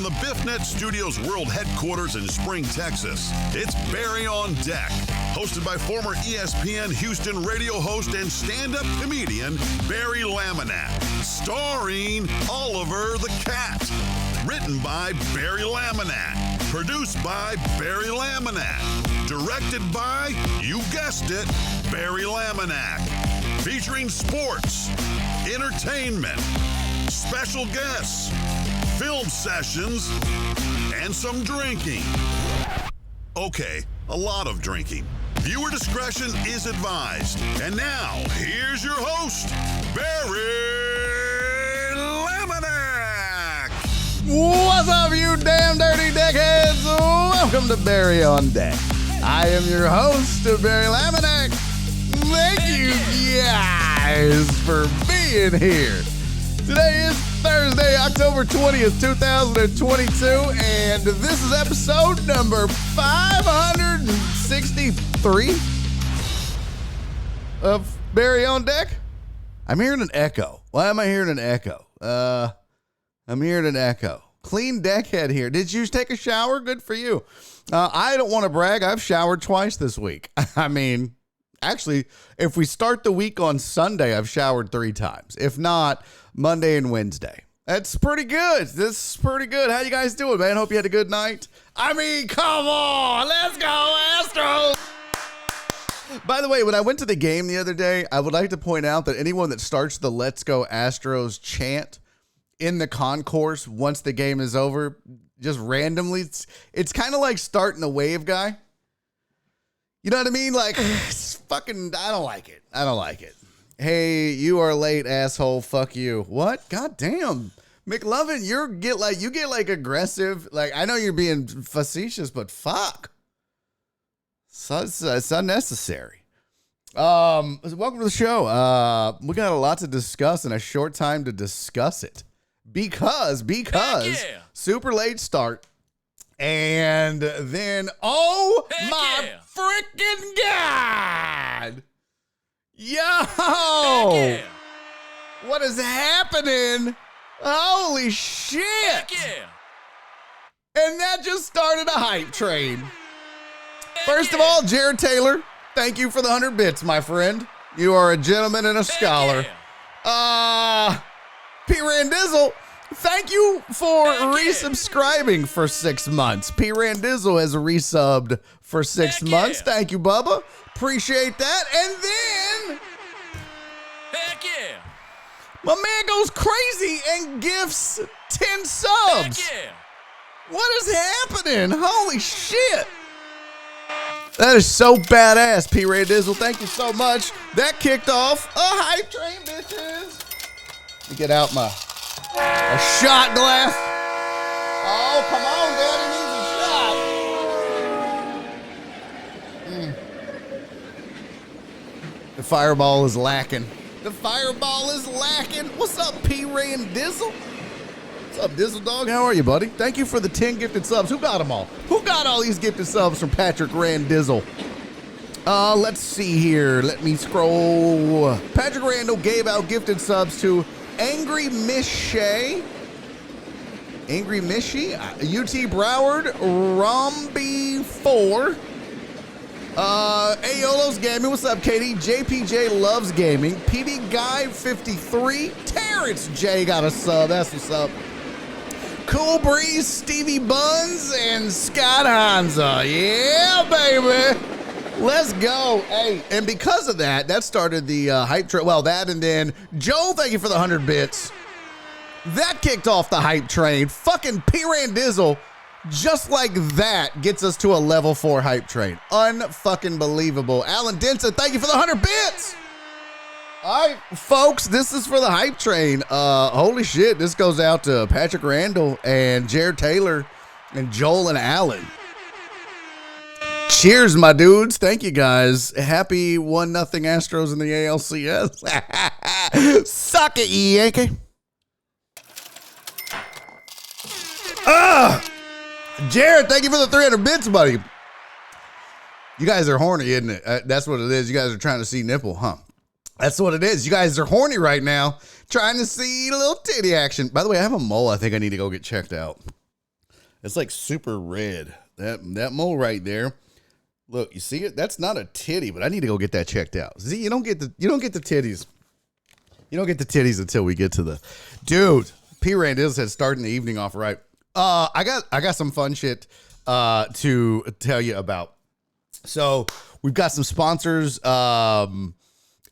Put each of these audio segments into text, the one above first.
the BiffNet Studios world headquarters in Spring, Texas, it's Barry on Deck, hosted by former ESPN Houston radio host and stand-up comedian Barry Laminack, starring Oliver the Cat. Written by Barry Laminack, produced by Barry Laminack, directed by, you guessed it, Barry Laminack, featuring sports, entertainment, special guests, film sessions, and some drinking. Okay, a lot of drinking. Viewer discretion is advised. And now, here's your host, Barry Laminack. What's up, you damn dirty deckheads? Welcome to Barry on Deck. I am your host, Barry Laminack. Thank you guys for being here. Today is Thursday, October 20th, 2022, and this is episode number 563 of Barry on Deck. I'm hearing an echo. Why am I hearing an echo? I'm hearing an echo. Clean deckhead here. Did you take a shower? Good for you. I don't want to brag. I've showered twice this week. I mean, actually, if we start the week on Sunday, I've showered 3 times. If not, Monday and Wednesday. That's pretty good. This is pretty good. How you guys doing, man? Hope you had a good night. I mean, come on. Let's go, Astros. By the way, when I went to the game the other day, I would like to point out that anyone that starts the Let's Go Astros chant in the concourse once the game is over, just randomly, it's kind of like starting the wave guy. You know what I mean? Like, it's fucking, I don't like it. I don't like it. Hey, you are late, asshole. Fuck you. What? God damn. McLovin, you get like aggressive. Like, I know you're being facetious, but fuck. So it's unnecessary. Welcome to the show. We got a lot to discuss in a short time to discuss it. Because super late start. And then, oh my freaking God. Yo! What is happening? Holy shit! And that just started a hype train. First of all, Jared Taylor, thank you for the 100 bits, my friend. You are a gentleman and a scholar. P. Randizzle, thank you for resubscribing for 6 months. P. Randizzle has resubbed for 6 months. Thank you, Bubba. Appreciate that. And then, my man goes crazy and gifts 10 subs. What is happening? Holy shit. That is so badass, P. Ray Dizzle. Thank you so much. That kicked off a hype train, bitches. Let me get out my shot glass. Oh, come on, Daddy needs a shot. The fireball is lacking. The fireball is lacking. What's up, P. Ray and Dizzle? What's up, Dizzle Dog? How are you, buddy? Thank you for the 10 gifted subs. Who got them all? Who got all these gifted subs from Patrick Rand Dizzle? Let's see here. Let me scroll. Patrick Randall gave out gifted subs to Angry Miss Shay, Angry Mishy, UT Broward, Romby 4, Ayolos Gaming, what's up, Katie? JPJ Loves Gaming, PB Guy 53, Terrence J got a sub, that's what's up. Cool Breeze, Stevie Buns, and Scott Hanza. Yeah, baby. Let's go. Hey, and because of that, that started the hype train. Well, that and then Joel, thank you for the 100 bits. That kicked off the hype train. Fucking P. Randizzle, just like that, gets us to a level 4 hype train. Unfucking believable. Alan Denson, thank you for the 100 bits. All right, folks, this is for the hype train. Holy shit, this goes out to Patrick Randall and Jared Taylor and Joel and Alan. Cheers, my dudes. Thank you, guys. Happy 1-0 Astros in the ALCS. Suck it, you Yankee. Jared, thank you for the 300 bits, buddy. You guys are horny, isn't it? That's what it is. You guys are trying to see nipple, huh? That's what it is. You guys are horny right now, trying to see a little titty action. By the way, I have a mole I think I need to go get checked out. It's like super red. That mole right there. Look, you see it? That's not a titty, but I need to go get that checked out. See, you don't get the titties. You don't get the titties until we get to the dude. P. Randall said starting the evening off right. I got some fun shit to tell you about. So we've got some sponsors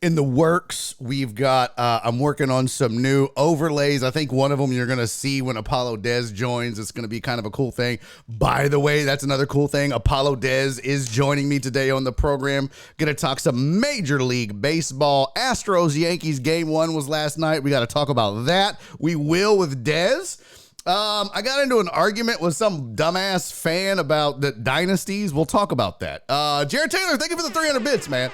in the works. We've got I'm working on some new overlays. I think one of them you're gonna see when Apollo Dez joins. It's gonna be kind of a cool thing. By the way, that's another cool thing. Apollo Dez is joining me today on the program. Gonna talk some Major League Baseball. Astros Yankees game 1 was last night. We got to talk about that. We will with Dez. I got into an argument with some dumbass fan about the dynasties. We'll talk about that. Jared Taylor, thank you for the 300 bits, man.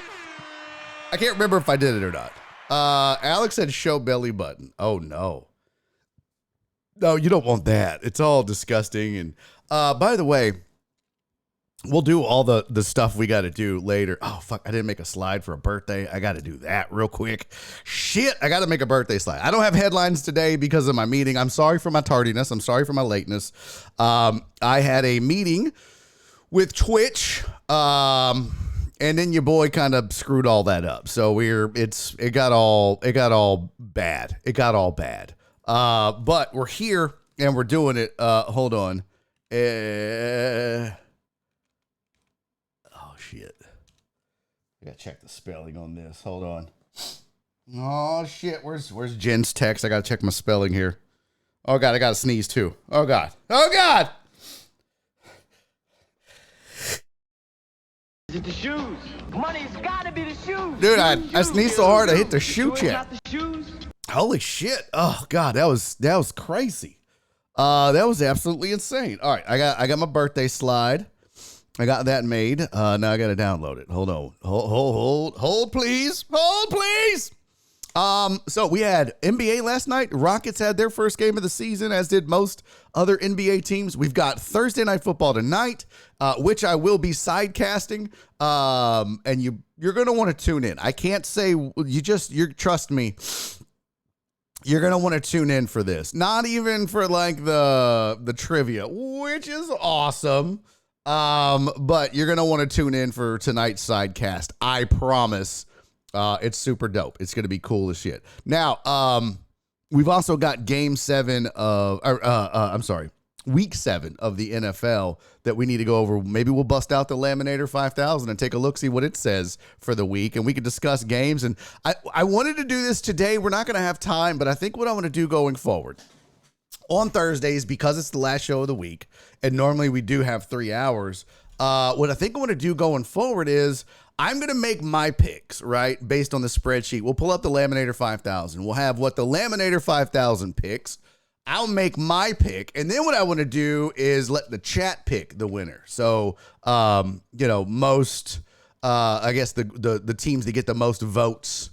I can't remember if I did it or not. Alex said show belly button. Oh, no. No, you don't want that. It's all disgusting. And by the way, we'll do all the stuff we got to do later. Oh, fuck. I didn't make a slide for a birthday. I got to do that real quick. Shit. I got to make a birthday slide. I don't have headlines today because of my meeting. I'm sorry for my tardiness. I'm sorry for my lateness. I had a meeting with Twitch. And then your boy kind of screwed all that up. So it got all bad. It got all bad. But we're here and we're doing it. Hold on. Oh shit. I gotta check the spelling on this. Hold on. Oh shit. Where's Jen's text? I gotta check my spelling here. Oh god, I gotta sneeze too. Oh god. Oh god. The shoes. Money's gotta be the shoes. Dude, I sneezed so hard I hit the shoe check. Holy shit. Oh god, that was crazy. That was absolutely insane. All right, I got my birthday slide. I got that made. Now I gotta download it. Hold on. Hold please. Hold please. So we had NBA last night. Rockets had their first game of the season, as did most other NBA teams. We've got Thursday night football tonight, which I will be sidecasting. And you're going to want to tune in. I can't say you trust me. You're going to want to tune in for this. Not even for like the trivia, which is awesome. But you're going to want to tune in for tonight's sidecast. I promise. It's super dope. It's going to be cool as shit. Now, we've also got week 7 of the NFL that we need to go over. Maybe we'll bust out the Laminator 5000 and take a look, see what it says for the week, and we can discuss games. And I wanted to do this today. We're not going to have time, but I think what I want to do going forward on Thursdays, because it's the last show of the week, and normally we do have 3 hours, what I think I want to do going forward is I'm going to make my picks, right, based on the spreadsheet. We'll pull up the Laminator 5000. We'll have what the Laminator 5000 picks. I'll make my pick, and then what I want to do is let the chat pick the winner. So, most, I guess the teams that get the most votes,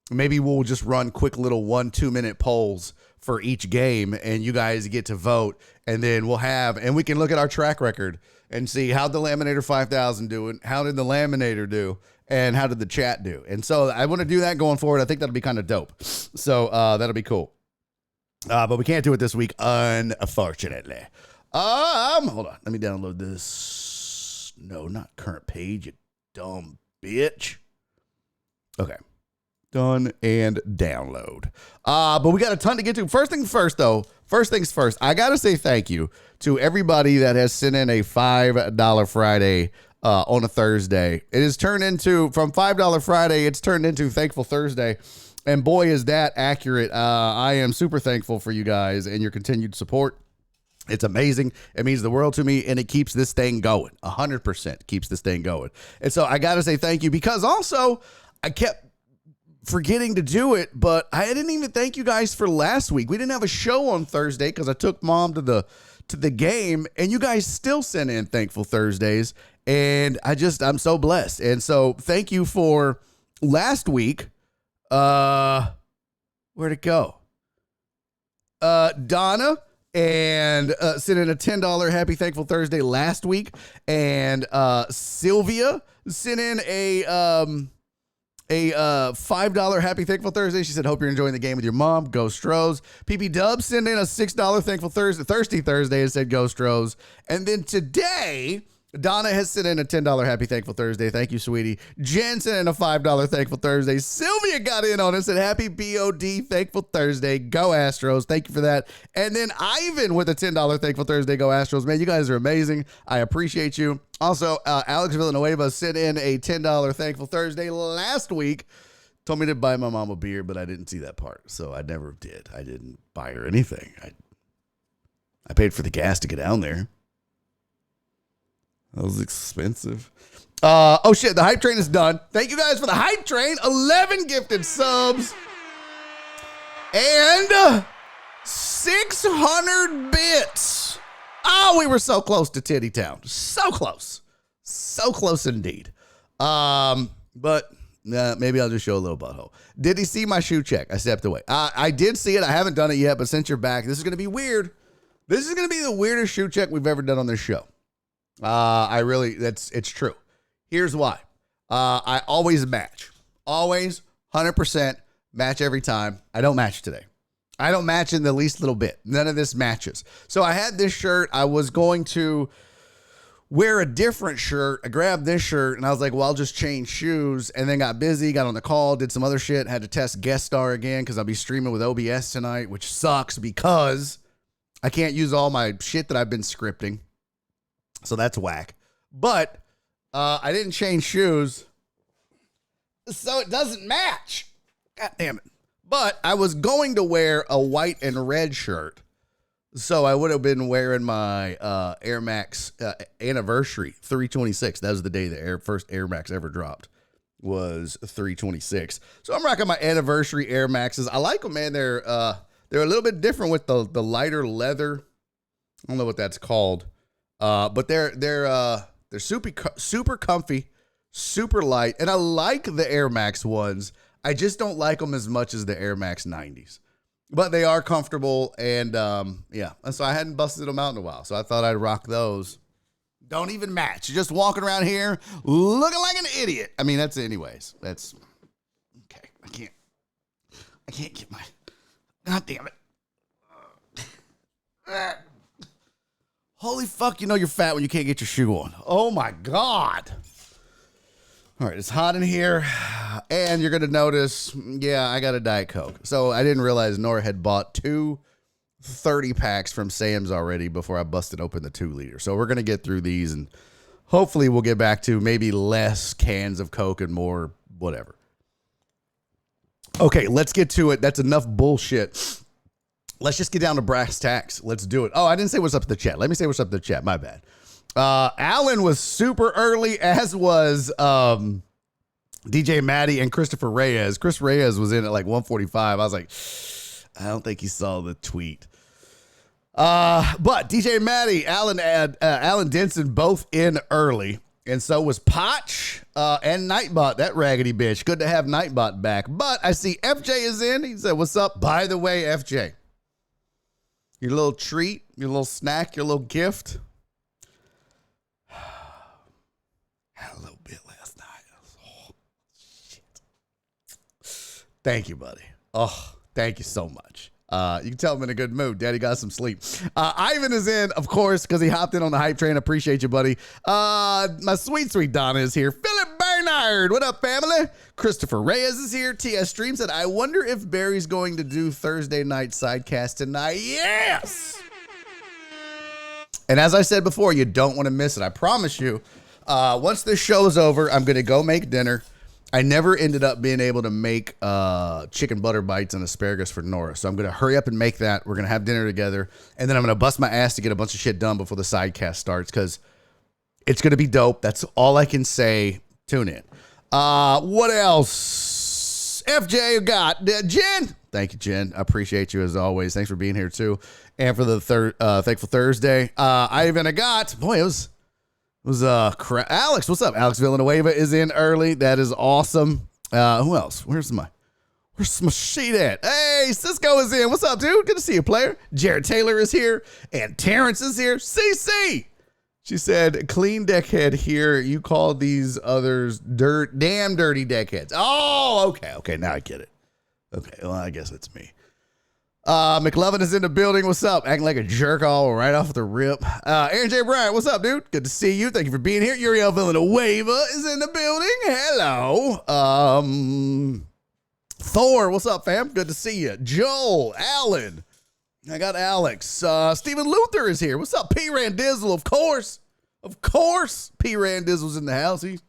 maybe we'll just run quick little 1-2 minute polls for each game, and you guys get to vote, and then we can look at our track record and see how the Laminator 5000 doing, how did the Laminator do, and how did the chat do. And so I want to do that going forward. I think that'll be kind of dope. So that'll be cool. But we can't do it this week, unfortunately. Hold on. Let me download this. No, not current page, you dumb bitch. Okay. Done and download. But we got a ton to get to. First things first, I got to say thank you to everybody that has sent in a $5 Friday on a Thursday. It has turned into, from $5 Friday, it's turned into Thankful Thursday. And boy, is that accurate. I am super thankful for you guys and your continued support. It's amazing. It means the world to me, and it keeps this thing going. 100% keeps this thing going. And so I got to say thank you, because also I kept forgetting to do it, but I didn't even thank you guys for last week. We didn't have a show on Thursday because I took mom to the game, and you guys still sent in Thankful Thursdays, and I'm so blessed. And so thank you for last week. Where'd it go? Donna and sent in a $10 Happy Thankful Thursday last week, and Sylvia sent in a a $5 Happy Thankful Thursday. She said, hope you're enjoying the game with your mom. Go Stros. PP Dub sent in a $6 Thankful Thursday, Thirsty Thursday, and said, go Stros. And then today, Donna has sent in a $10 Happy Thankful Thursday. Thank you, sweetie. Jen sent in a $5 Thankful Thursday. Sylvia got in on it and said, happy BOD Thankful Thursday. Go Astros. Thank you for that. And then Ivan with a $10 Thankful Thursday. Go Astros. Man, you guys are amazing. I appreciate you. Also, Alex Villanueva sent in a $10 Thankful Thursday last week. Told me to buy my mom a beer, but I didn't see that part. So I never did. I didn't buy her anything. I paid for the gas to get down there. That was expensive. Oh, shit. The hype train is done. Thank you guys for the hype train. 11 gifted subs. And 600 bits. Oh, we were so close to Titty Town. So close. So close indeed. But maybe I'll just show a little butthole. Did he see my shoe check? I stepped away. I did see it. I haven't done it yet, but since you're back, this is going to be weird. This is going to be the weirdest shoe check we've ever done on this show. It's true. Here's why. I always match. Always 100% match every time. I don't match today. I don't match in the least little bit. None of this matches. So I had this shirt. I was going to wear a different shirt. I grabbed this shirt and I was like, well, I'll just change shoes, and then got busy, got on the call, did some other shit, had to test guest star again because I'll be streaming with OBS tonight, which sucks because I can't use all my shit that I've been scripting. So that's whack. But I didn't change shoes, so it doesn't match. God damn it. But I was going to wear a white and red shirt, so I would have been wearing my Air Max anniversary 326. That was the day the first Air Max ever dropped, was 326. So I'm rocking my anniversary Air Maxes. I like them, man. They're a little bit different with the lighter leather. I don't know what that's called. But they're super comfy, super light, and I like the Air Max ones. I just don't like them as much as the Air Max 90s, but they are comfortable, and yeah. And so I hadn't busted them out in a while, so I thought I'd rock those. Don't even match. Just walking around here looking like an idiot. I mean, that's okay. I can't get my. God damn it. Holy fuck, you know you're fat when you can't get your shoe on. Oh my God. All right, it's hot in here, and you're going to notice, yeah, I got a Diet Coke. So I didn't realize Nora had bought 2 30-packs from Sam's already before I busted open the 2-liter. So we're going to get through these, and hopefully we'll get back to maybe less cans of Coke and more whatever. Okay, let's get to it. That's enough bullshit. Let's just get down to brass tacks. Let's do it. Oh, I didn't say what's up to the chat. Let me say what's up to the chat. My bad. Alan was super early, as was DJ Maddie and Christopher Reyes. Chris Reyes was in at like 1:45. I was like, I don't think he saw the tweet. But DJ Maddie, Alan Denson both in early. And so was Potch and Nightbot, that raggedy bitch. Good to have Nightbot back. But I see FJ is in. He said, what's up? By the way, FJ, your little treat, your little snack, your little gift. Had a little bit last night. Oh, shit. Thank you, buddy. Oh, thank you so much. You can tell I'm in a good mood. Daddy got some sleep. Ivan is in, of course, because he hopped in on the hype train. Appreciate you, buddy. My sweet Donna is here. Philip Bernard, what up, family? Christopher Reyes is here. TS Stream said, I wonder if Barry's going to do Thursday night sidecast tonight. Yes! And as I said before, you don't want to miss it. I promise you. Once this show is over, I'm going to go make dinner. I never ended up being able to make chicken butter bites and asparagus for Nora. So I'm going to hurry up and make that. We're going to have dinner together. And then I'm going to bust my ass to get a bunch of shit done before the sidecast starts because it's going to be dope. That's all I can say. Tune in. What else? FJ got Jen. Thank you, Jen. I appreciate you as always. Thanks for being here too. And for the Thankful Thursday. Ivan, I got. Boy, it was Alex, what's up? Alex Villanueva is in early. That is awesome. Who else? Where's my sheet at? Hey, Cisco is in. What's up, dude? Good to see you, player. Jared Taylor is here. And Terrence is here. CC. She said, clean deckhead here. You call these others damn dirty deckheads. Oh, okay. Now I get it. Okay, well, I guess it's me. McLovin is in the building. What's up? Acting like a jerk all right off the rip. Aaron J. Bryant, what's up, dude? Good to see you. Thank you for being here. Uriel Villanueva is in the building. Hello. Thor, what's up, fam? Good to see you. Joel, Alan. I got Alex. Stephen Luther is here. What's up, P. Randizzle? Of course. P. Randizzle's in the house. He's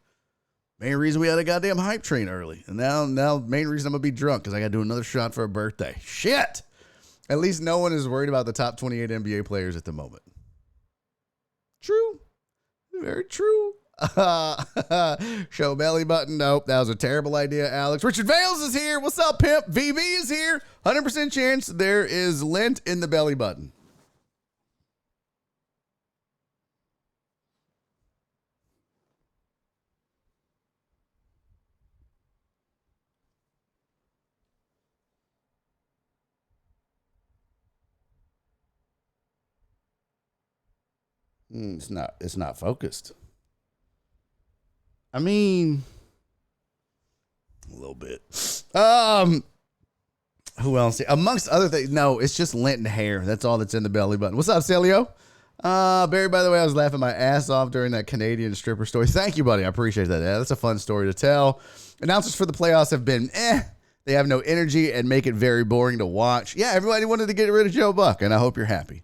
main reason we had a goddamn hype train early. And now main reason I'm going to be drunk because I got to do another shot for a birthday. Shit. At least no one is worried about the top 28 NBA players at the moment. True. Very true. Show belly button. Nope. That was a terrible idea, Alex. Richard Vales is here. What's up, pimp? VB is here. 100% chance there is lint in the belly button. It's not focused. I mean, a little bit. Who else? Amongst other things, no, it's just lint and hair. That's all that's in the belly button. What's up, Celio? Barry, by the way, I was laughing my ass off during that Canadian stripper story. Thank you, buddy. I appreciate that. Yeah, that's a fun story to tell. Announcers for the playoffs have been They have no energy and make it very boring to watch. Yeah, everybody wanted to get rid of Joe Buck, and I hope you're happy.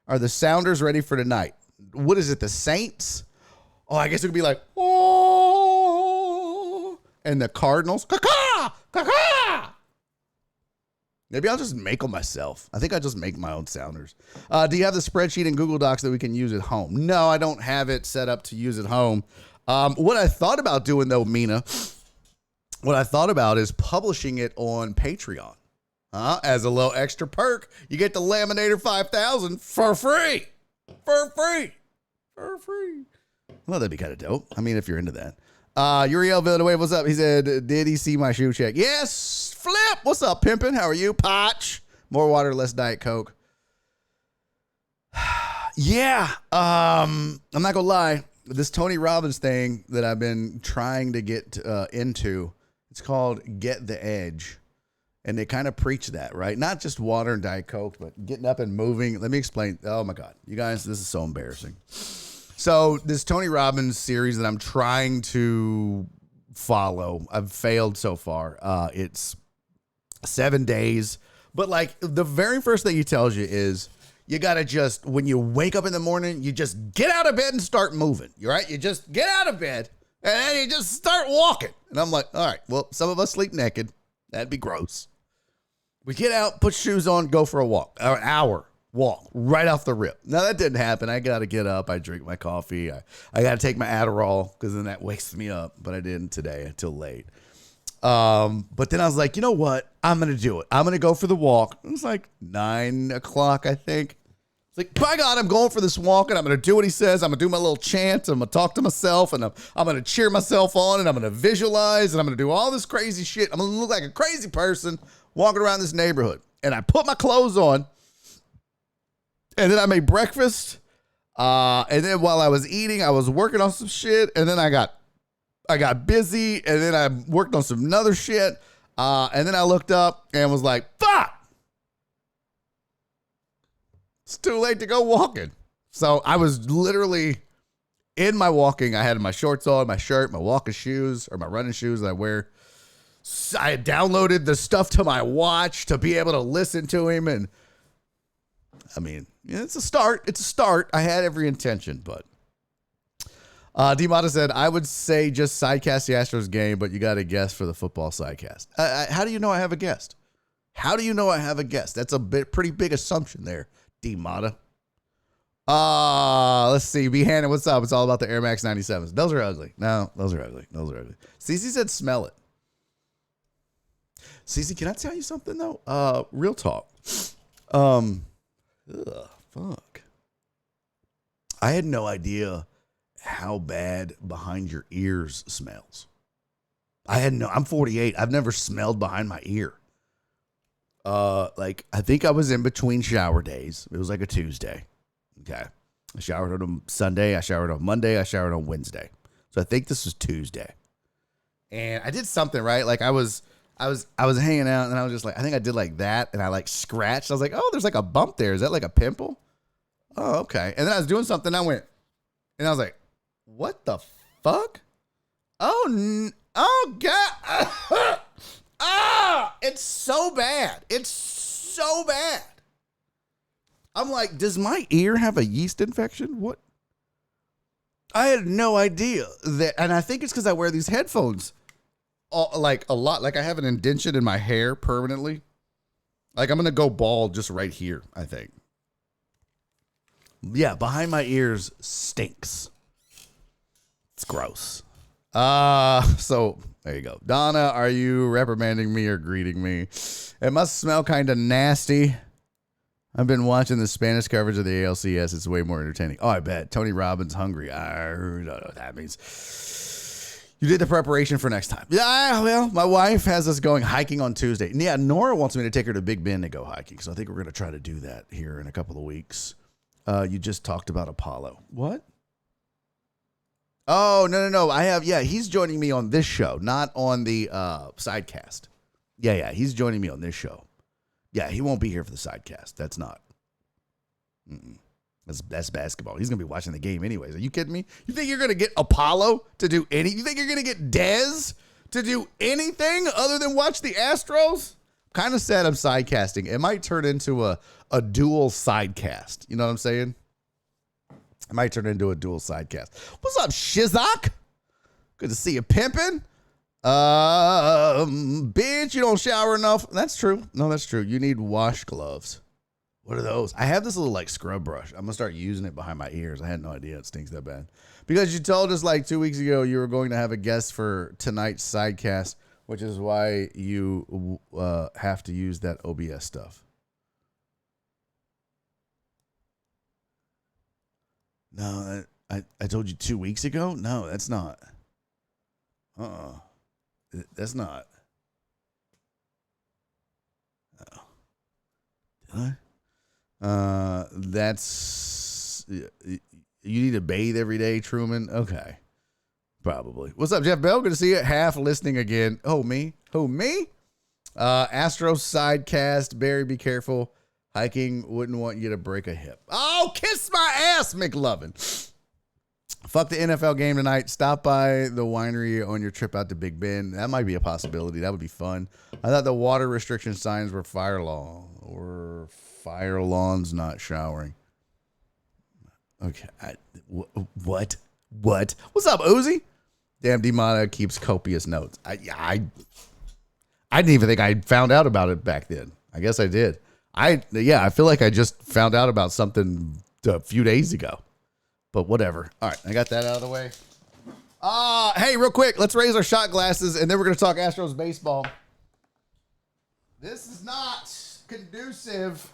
Are the Sounders ready for tonight? What is it, the Saints? Oh, I guess it would be like, oh, and the Cardinals, caw-caw, caw-caw. Maybe I'll just make them myself. I think I'll just make my own Sounders. Do you have the spreadsheet in Google Docs that we can use at home? No, I don't have it set up to use at home. What I thought about doing, though, Mina, what I thought about is publishing it on Patreon. As a little extra perk, you get the Laminator 5000 for free. For free. Well, that'd be kind of dope. I mean, if you're into that. Uriel Villanueva, what's up? He said, did he see my shoe check? Yes. Flip. What's up, pimpin'? How are you? Potch. More water, less Diet Coke. Yeah. I'm not gonna lie. This Tony Robbins thing that I've been trying to get into, it's called Get the Edge. And they kind of preach that, right? Not just water and Diet Coke, but getting up and moving. Let me explain. Oh, my God. You guys, this is so embarrassing. So this Tony Robbins series that I'm trying to follow, I've failed so far. It's 7 days. But, like, the very first thing he tells you is you got to just, when you wake up in the morning, you just get out of bed and start moving. You're right? You just get out of bed and then you just start walking. And I'm like, all right, well, some of us sleep naked. That'd be gross. We get out, put shoes on, go for a walk, an hour walk right off the rip. Now, that didn't happen. I got to get up. I drink my coffee. I got to take my Adderall because then that wakes me up. But I didn't today until late. But then I was like, you know what? I'm going to do it. I'm going to go for the walk. It was like 9 o'clock, I think. It's like, by God, I'm going for this walk and I'm going to do what he says. I'm going to do my little chant. I'm going to talk to myself and I'm going to cheer myself on and I'm going to visualize and I'm going to do all this crazy shit. I'm going to look like a crazy person walking around this neighborhood. And I put my clothes on and then I made breakfast. And then while I was eating, I was working on some shit. And then I got busy and then I worked on some other shit. And then I looked up and was like, fuck. It's too late to go walking. So I was literally in my walking. I had my shorts on, my shirt, my walking shoes, or my running shoes that I wear. I had downloaded the stuff to my watch to be able to listen to him. And I mean, yeah, it's a start. It's a start. I had every intention, but D-Mata said, I would say just sidecast the Astros game, but you got to guess for the football sidecast. How do you know I have a guest? How do you know I have a guest? That's a pretty big assumption there, D-Mata. Let's see. B. Hannon, what's up? It's all about the Air Max 97s. Those are ugly. No, those are ugly. Those are ugly. Cece said smell it. Cece, can I tell you something, though? Real talk. Fuck. I had no idea how bad behind your ears smells. I'm 48. I've never smelled behind my ear. I think I was in between shower days. It was like a Tuesday. Okay. I showered on Sunday. I showered on Monday. I showered on Wednesday. So I think this was Tuesday. And I did something, right? Like I was hanging out and I was just like, I think I did like that. And I like scratched. I was like, oh, there's like a bump there. Is that like a pimple? Oh, okay. And then I was doing something. I went, and I was like, what the fuck? Oh God. It's so bad. It's so bad. I'm like, does my ear have a yeast infection? What? I had no idea that. And I think it's because I wear these headphones like a lot. Like I have an indention in my hair permanently. Like I'm going to go bald just right here, I think. Yeah, behind my ears stinks. It's gross. So there you go. Donna, are you reprimanding me or greeting me? It must smell kind of nasty. I've been watching the Spanish coverage of the ALCS. It's way more entertaining. Oh, I bet. Tony Robbins hungry. I don't know what that means. You did the preparation for next time. Yeah, well, my wife has us going hiking on Tuesday. Yeah, Nora wants me to take her to Big Bend to go hiking. So I think we're going to try to do that here in a couple of weeks. You just talked about Apollo. What? Oh, no. He's joining me on this show, not on the sidecast. Yeah, he's joining me on this show. Yeah, he won't be here for the sidecast. That's not. That's basketball. He's going to be watching the game anyways. Are you kidding me? You think you're going to get Apollo to do you think you're going to get Dez to do anything other than watch the Astros? Kind of sad I'm sidecasting. It might turn into a dual sidecast. You know what I'm saying? It might turn into a dual sidecast. What's up, Shizak? Good to see you pimping. Bitch, you don't shower enough. That's true. No, that's true. You need wash gloves. What are those? I have this little like scrub brush. I'm gonna start using it behind my ears. I had no idea it stinks that bad. Because you told us like 2 weeks ago you were going to have a guest for tonight's sidecast, which is why you have to use that OBS stuff. No, I told you 2 weeks ago? No, that's not. That's not. Oh. Did I? That's you need to bathe every day, Truman. Okay, probably. What's up, Jeff Bell? Good to see you. Half listening again. Oh, me? Who, me? Astros sidecast. Barry, be careful. Hiking wouldn't want you to break a hip. Oh, kiss my ass, McLovin. Fuck the NFL game tonight. Stop by the winery on your trip out to Big Bend. That might be a possibility. That would be fun. I thought the water restriction signs were fire law or fire lawns not showering. Okay. What? What's up, Uzi? Damn, D-Mata keeps copious notes. I didn't even think I found out about it back then. I guess I did. I feel like I just found out about something a few days ago. But whatever. All right, I got that out of the way. Hey, real quick, let's raise our shot glasses, and then we're going to talk Astros baseball. This is not conducive.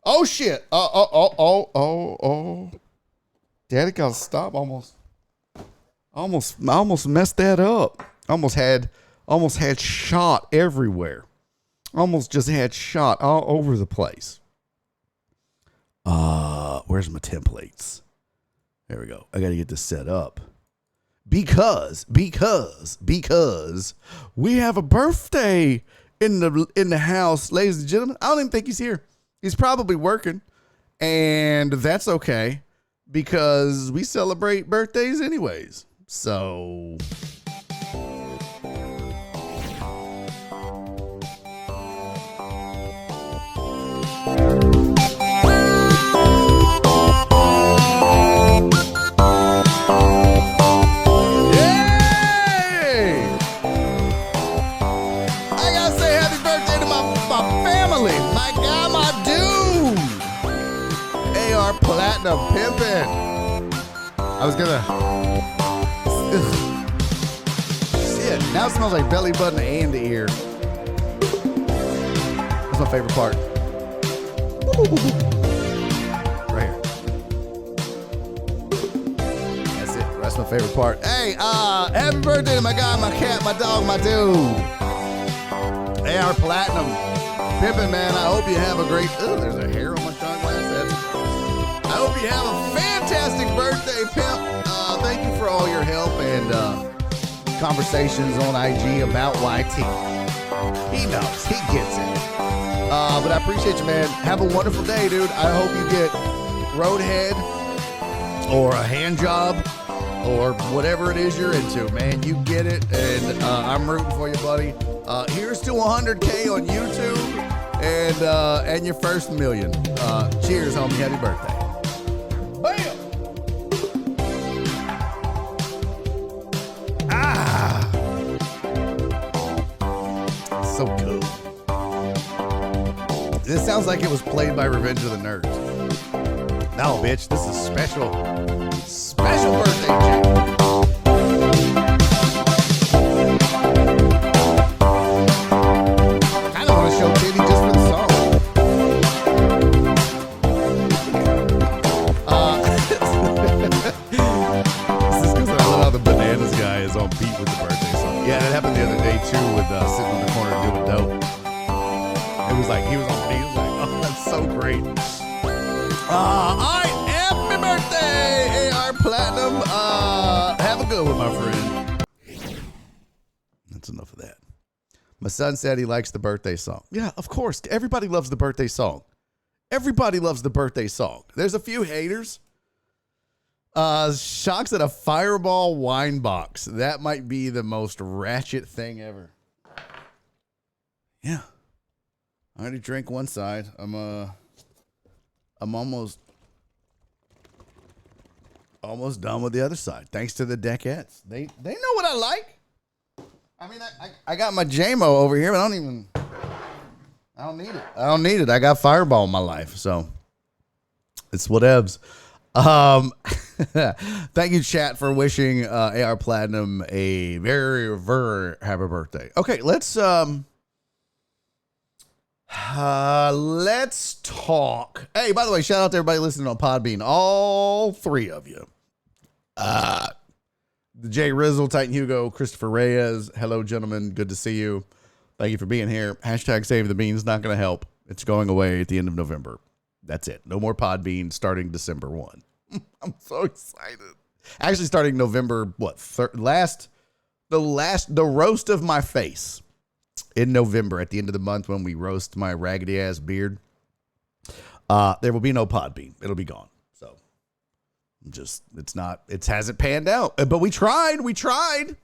Oh, shit. Oh. Daddy got to stop almost. I almost messed that up. Almost had shot everywhere. Almost just had shot all over the place. Where's my templates? There we go. I got to get this set up. Because we have a birthday in the house, ladies and gentlemen. I don't even think he's here. He's probably working. And that's okay because we celebrate birthdays anyways. So platinum pimpin'. I was gonna. Shit. Now it smells like belly button and ear. That's my favorite part. Right here. That's it. That's my favorite part. Hey, happy birthday to my guy, my cat, my dog, my dude. AR Platinum. Pimpin', man. I hope you have a great. Oh, there's a hair on my shot glass. I hope you have a fantastic birthday, pimp. Thank you for all your help and conversations on IG about YT. He knows. He gets it. But I appreciate you, man. Have a wonderful day, dude. I hope you get roadhead or a hand job or whatever it is you're into, man. You get it, and I'm rooting for you, buddy. Here's to 100K on YouTube and your first million. Cheers, homie. Happy birthday. Bam! So cool. This sounds like it was played by Revenge of the Nerds. No, bitch, this is special birthday, Jake. I don't want to show Kitty just for the song. This is because I love how the Bananas guy is on beat with the birthday song. Yeah, that happened the other day too with sitting in the corner doing dope. It was like he was on beat. He was like, oh, that's so great. All right, happy birthday, AR Platinum. Have a good one, my friend. That's enough of that. My son said he likes the birthday song. Yeah, of course. Everybody loves the birthday song. Everybody loves the birthday song. There's a few haters. Shocks at a Fireball wine box. That might be the most ratchet thing ever. Yeah. I already drank one side. I'm almost done with the other side. Thanks to the Deckettes. They know what I like. I mean, I got my JMO over here, but I don't need it. I don't need it. I got Fireball in my life, so it's whatevs. Thank you, chat, for wishing AR Platinum a very, very happy birthday. Okay, let's talk. Hey, by the way, shout out to everybody listening on Podbean. All three of you. The Jay Rizzle, Titan Hugo, Christopher Reyes. Hello, gentlemen. Good to see you. Thank you for being here. Hashtag Save the Beans. Not going to help. It's going away at the end of November. That's it. No more Podbean starting December 1. I'm so excited. Actually, starting November, the roast of my face in November at the end of the month when we roast my raggedy ass beard. There will be no Podbean. It'll be gone. So it hasn't panned out, but we tried.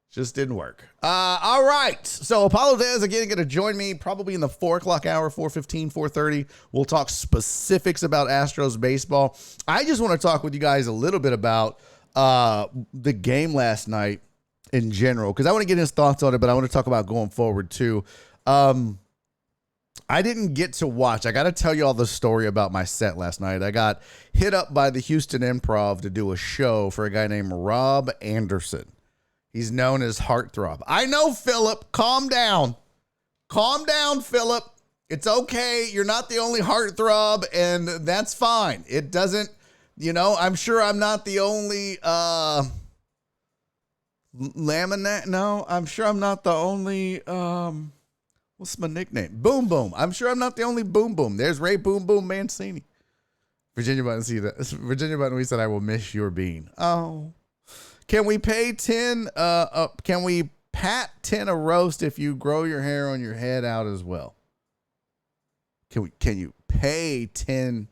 Just didn't work. All right. So Apollo Dez again going to join me probably in the 4 o'clock hour, 4:15, 4:30. We'll talk specifics about Astros baseball. I just want to talk with you guys a little bit about the game last night in general, because I want to get his thoughts on it, but I want to talk about going forward too. I didn't get to watch. I got to tell you all the story about my set last night. I got hit up by the Houston Improv to do a show for a guy named Rob Anderson. He's known as Heartthrob. I know, Philip. Calm down. Calm down, Philip. It's okay. You're not the only heartthrob, and that's fine. It doesn't, I'm sure I'm not the only laminate. No, I'm sure I'm not the only, what's my nickname? Boom Boom. I'm sure I'm not the only Boom Boom. There's Ray Boom Boom Mancini. Virginia Button we said, I will miss your bean. Oh. Can we pay 10? Can we pat 10 a roast if you grow your hair on your head out as well? Can you pay 10?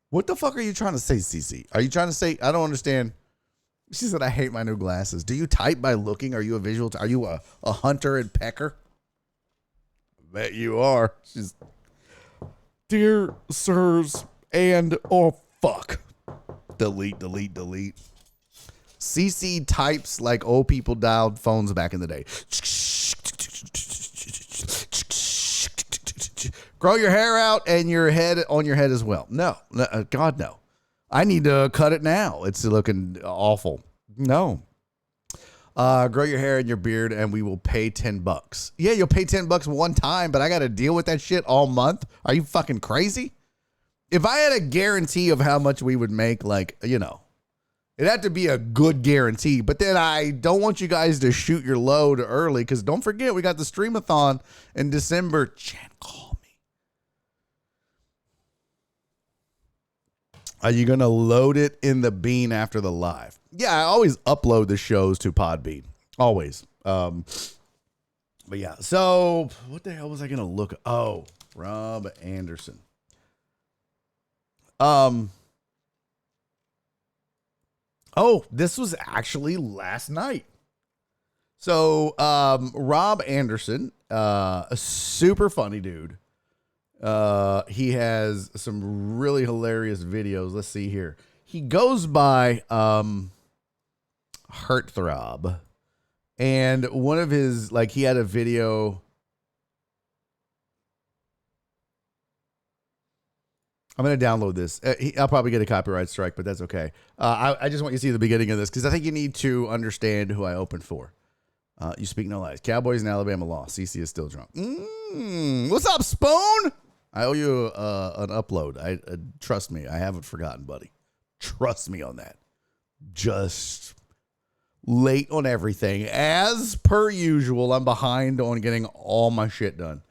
What the fuck are you trying to say, CC? Are you trying to say, I don't understand. She said, I hate my new glasses. Do you type by looking? Are you a visual? Are you a hunter and pecker? I bet you are. She's, dear sirs, and fuck. Delete. CC types like old people dialed phones back in the day. Grow your hair out and your head on your head as well. No, God, no. I need to cut it now. It's looking awful. No. Grow your hair and your beard and we will pay $10. Yeah, you'll pay $10 one time, but I got to deal with that shit all month. Are you fucking crazy? If I had a guarantee of how much we would make, it'd have to be a good guarantee. But then I don't want you guys to shoot your load early, because don't forget, we got the Streamathon in December. Chan, call me. Are you going to load it in the Bean after the live? Yeah, I always upload the shows to Podbean. Always. But yeah, so what the hell was I going to look? Oh, Rob Anderson. Oh, this was actually last night. So, Rob Anderson, a super funny dude. He has some really hilarious videos. Let's see here. He goes by, Heartthrob. And one of his, like, he had a video. I'm going to download this. I'll probably get a copyright strike, but that's okay. I just want you to see the beginning of this because I think you need to understand who I opened for. You speak no lies. Cowboys and Alabama lost. CC is still drunk. What's up, Spoon? I owe you an upload. Trust me, I haven't forgotten, buddy. Trust me on that. Just late on everything. As per usual, I'm behind on getting all my shit done.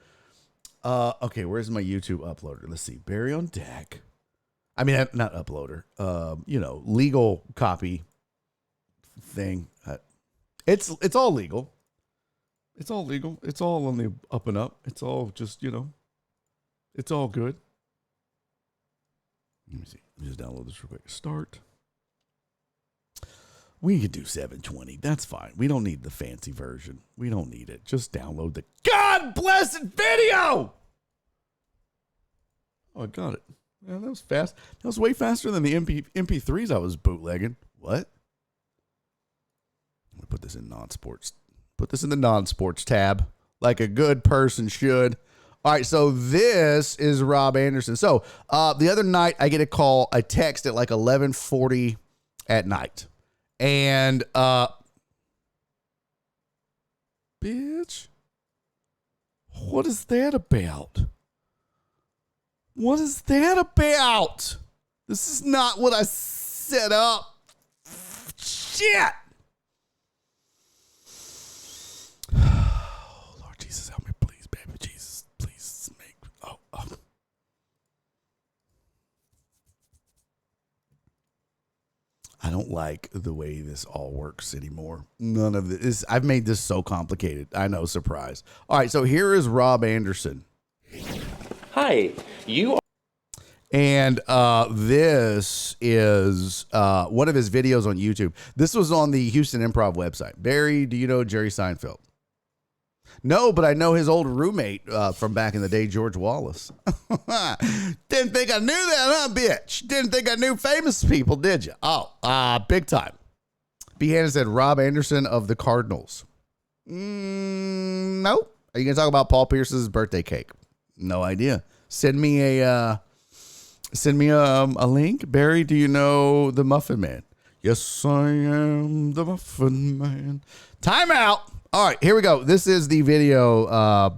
Okay, where's my YouTube uploader? Let's see. Barry on deck. I mean, not uploader. Legal copy thing. It's all legal. It's all legal. It's all on the up and up. It's all just, it's all good. Let me see. Let me just download this real quick. Start. We could do 720. That's fine. We don't need the fancy version. We don't need it. Just download the God blessed video. Oh, I got it. Yeah, that was fast. That was way faster than the MP3s I was bootlegging. What? I'm going to put this in non-sports. Put this in the non-sports tab like a good person should. All right, so this is Rob Anderson. So the other night I get a text at like 11:40 at night. And, bitch, what is that about? What is that about? This is not what I set up. Shit. Oh, Lord Jesus, help me, please, baby Jesus. Please make, I don't like the way this all works anymore. None of this. I've made this so complicated. I know, surprise. All right, so here is Rob Anderson. Hi, you are. And this is one of his videos on YouTube. This was on the Houston Improv website. Barry, do you know Jerry Seinfeld? No, but I know his old roommate from back in the day, George Wallace. Didn't think I knew that, huh, bitch? Didn't think I knew famous people, did you? Oh, big time. B. Hanna said Rob Anderson of the Cardinals. No. Are you going to talk about Paul Pierce's birthday cake? No idea. Send me a link. Barry, do you know the Muffin Man? Yes, I am the Muffin Man. Time out. All right, here we go. This is the video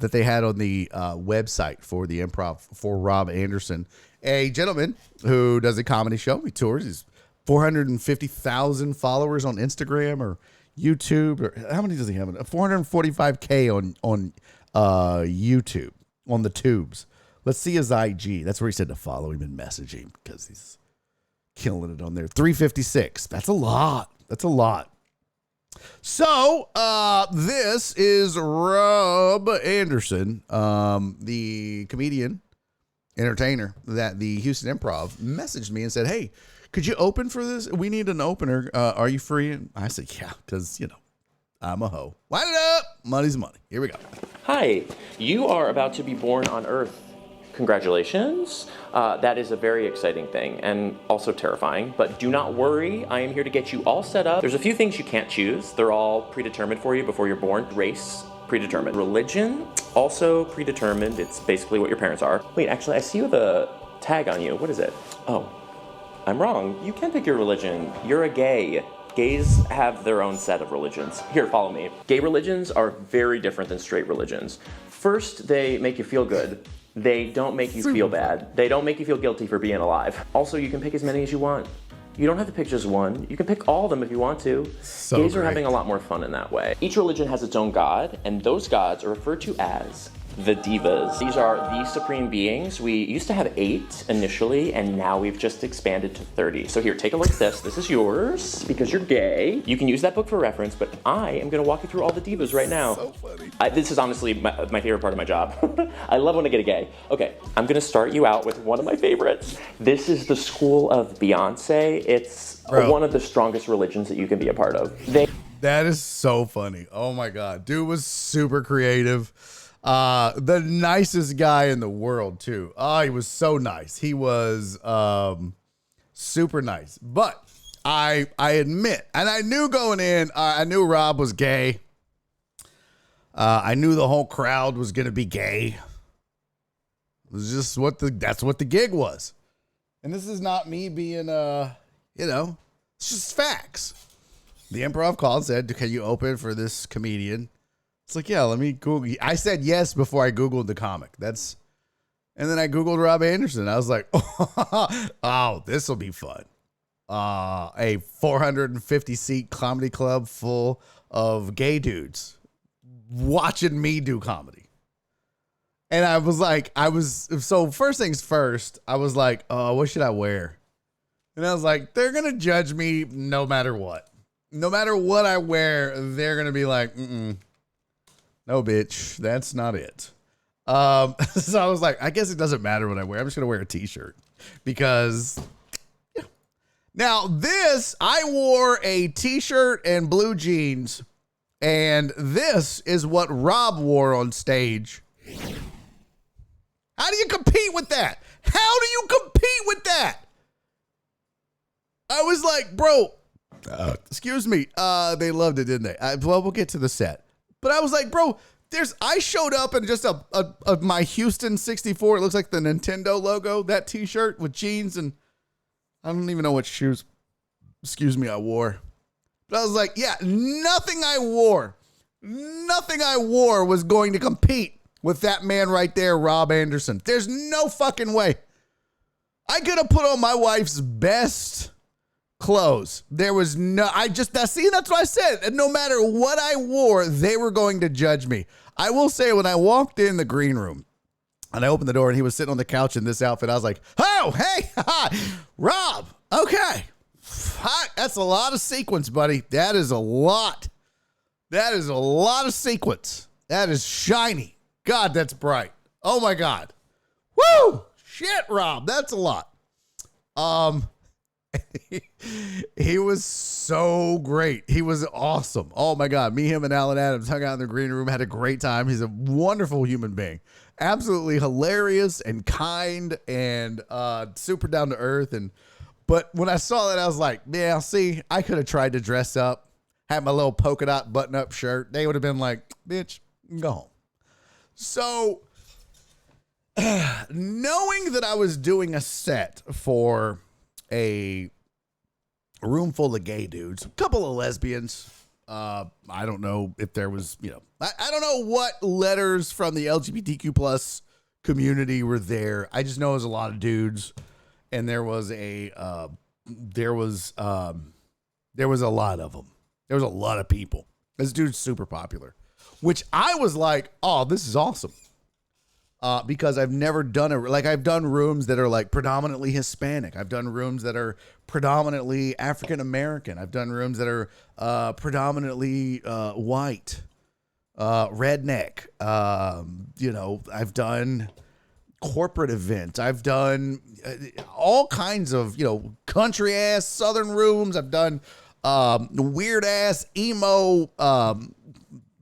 that they had on the website for the improv for Rob Anderson, a gentleman who does a comedy show. He tours. He's 450,000 followers on Instagram or YouTube. Or how many does he have? 445K on YouTube, on the tubes. Let's see his IG. That's where he said to follow him and message him because he's killing it on there. 356. That's a lot. That's a lot. So, this is Rob Anderson, the comedian, entertainer that the Houston Improv messaged me and said, hey, could you open for this? We need an opener. Are you free? And I said, yeah, because, I'm a hoe. Line it up. Money's money. Here we go. Hi, you are about to be born on Earth. Congratulations. That is a very exciting thing and also terrifying, but do not worry. I am here to get you all set up. There's a few things you can't choose. They're all predetermined for you before you're born. Race, predetermined. Religion, also predetermined. It's basically what your parents are. Wait, actually, I see you have a tag on you. What is it? Oh, I'm wrong. You can't pick your religion. You're a gay. Gays have their own set of religions. Here, follow me. Gay religions are very different than straight religions. First, they make you feel good. They don't make you feel bad. They don't make you feel guilty for being alive. Also, you can pick as many as you want. You don't have to pick just one. You can pick all of them if you want to. Gays are having a lot more fun in that way. Each religion has its own god, and those gods are referred to as the divas. These are the supreme beings. We used to have 8 initially, and now we've just expanded to 30. So here, take a look at this. This is yours because you're gay. You can use that book for reference, but I am going to walk you through all the divas right now. So funny. This is honestly my favorite part of my job. I love when I get a gay. Okay, I'm going to start you out with one of my favorites. This is the School of Beyonce. It's one of the strongest religions that you can be a part of. That is so funny. Oh my God. Dude was super creative. The nicest guy in the world too. Oh, he was so nice. He was super nice. But I admit, and I knew going in, I knew Rob was gay. I knew the whole crowd was gonna be gay. It was just that's what the gig was. And this is not me being it's just facts. The improv called and said, "Can you open for this comedian?" It's like, yeah, let me Google. I said yes before I Googled the comic. And then I Googled Rob Anderson. I was like, oh, this will be fun. A 450 seat comedy club full of gay dudes watching me do comedy. And I was like, so first things first, I was like, oh, what should I wear? And I was like, they're going to judge me no matter what. No matter what I wear, they're going to be like, no, bitch, that's not it. So I was like, I guess it doesn't matter what I wear. I'm just going to wear a t-shirt because yeah. Now this, I wore a t-shirt and blue jeans, and this is what Rob wore on stage. How do you compete with that? How do you compete with that? I was like, bro, excuse me. They loved it, didn't they? Well, we'll get to the set. But I was like, bro, I showed up in just my Houston 64. It looks like the Nintendo logo, that t-shirt with jeans, and I don't even know what shoes, I wore. But I was like, yeah, nothing I wore was going to compete with that man right there, Rob Anderson. There's no fucking way. I could have put on my wife's best clothes. There was that's what I said. And no matter what I wore, they were going to judge me. I will say, when I walked in the green room and I opened the door and he was sitting on the couch in this outfit, I was like, oh, hey, Rob. Okay. That's a lot of sequence, buddy. That is a lot. That is a lot of sequence. That is shiny. God, that's bright. Oh my God. Woo! Shit, Rob. That's a lot. He was so great. He was awesome. Oh my God. Me, him, and Alan Adams hung out in the green room, had a great time. He's a wonderful human being. Absolutely hilarious and kind and super down to earth. But when I saw that, I was like, yeah, see, I could have tried to dress up, had my little polka dot button up shirt. They would have been like, bitch, go home. So knowing that I was doing a set for a room full of gay dudes, a couple of lesbians. I don't know if there was, I don't know what letters from the LGBTQ plus community were there. I just know it was a lot of dudes, and there was a lot of them. There was a lot of people. This dude's super popular, which I was like, oh, this is awesome. Because I've never done I've done rooms that are like predominantly Hispanic. I've done rooms that are predominantly African American. I've done rooms that are predominantly white, redneck. I've done corporate events. I've done all kinds of, country ass Southern rooms. I've done weird ass emo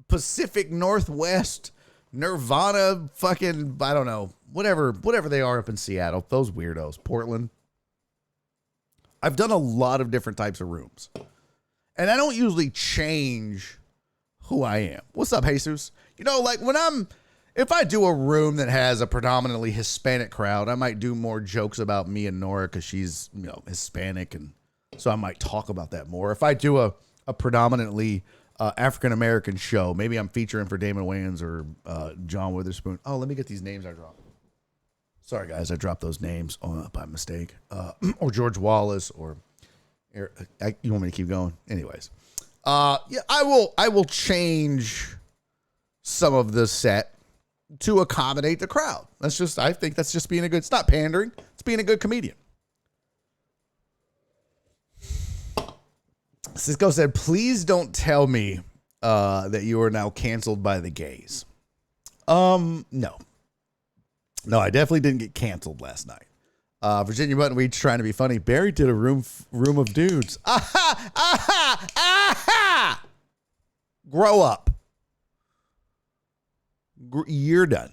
Pacific Northwest Nirvana, fucking, I don't know, whatever they are up in Seattle, those weirdos, Portland. I've done a lot of different types of rooms, and I don't usually change who I am. What's up, Jesus? If I do a room that has a predominantly Hispanic crowd, I might do more jokes about me and Nora because she's, Hispanic, and so I might talk about that more. If I do a predominantly African-American show, maybe I'm featuring for Damon Wayans or John Witherspoon. Oh, let me get these names I dropped. Sorry, guys, I dropped those names by mistake. Or George Wallace, or you want me to keep going? Anyways, I will change some of the set to accommodate the crowd. I think that's just being it's not pandering. It's being a good comedian. Cisco said, please don't tell me that you are now canceled by the gays. No, I definitely didn't get canceled last night. Virginia Button Weeds trying to be funny. Barry did a room of dudes. Aha! Aha! Aha! Grow up. You're done.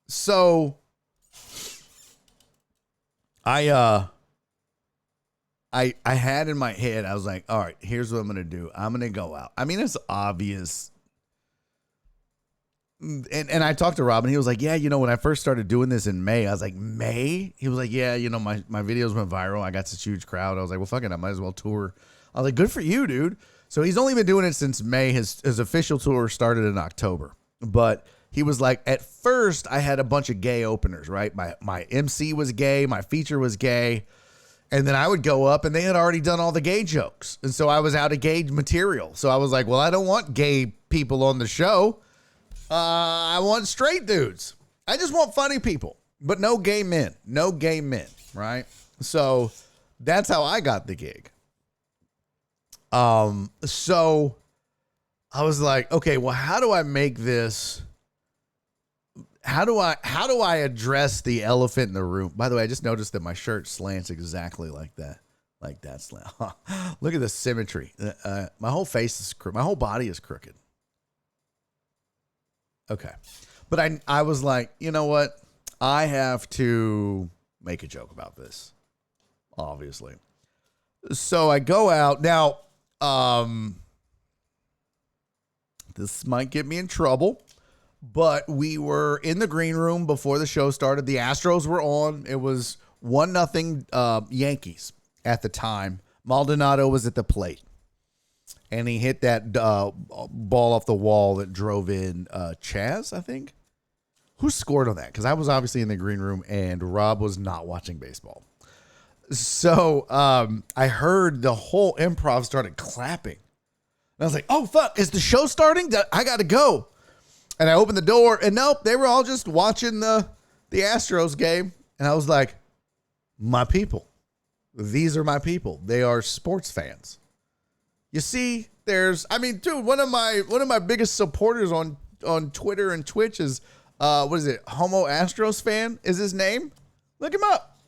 So I had in my head, I was like, all right, here's what I'm going to do. I'm going to go out. I mean, it's obvious. And I talked to Rob and he was like, yeah, when I first started doing this in May, I was like, May? He was like, yeah, my videos went viral. I got this huge crowd. I was like, well, fuck it. I might as well tour. I was like, good for you, dude. So he's only been doing it since May. His official tour started in October. But he was like, at first I had a bunch of gay openers, right? My MC was gay. My feature was gay. And then I would go up and they had already done all the gay jokes. And so I was out of gay material. So I was like, well, I don't want gay people on the show. I want straight dudes. I just want funny people, but no gay men, right? So that's how I got the gig. So I was like, okay, well, how do I make this? How do I address the elephant in the room? By the way, I just noticed that my shirt slants exactly like that. Like that slant. Look at the symmetry. My whole face is crooked. My whole body is crooked. Okay. But I was like, you know what? I have to make a joke about this, obviously. So I go out. Now, this might get me in trouble, but we were in the green room before the show started. The Astros were on. It was 1-0 Yankees at the time. Maldonado was at the plate. And he hit that ball off the wall that drove in Chaz, I think. Who scored on that? Because I was obviously in the green room and Rob was not watching baseball. So I heard the whole improv started clapping. And I was like, oh, fuck, is the show starting? I got to go. And I opened the door and nope, they were all just watching the Astros game. And I was like, my people. These are my people. They are sports fans. You see, dude, one of my biggest supporters on Twitter and Twitch is, what is it? Homo Astros fan is his name. Look him up.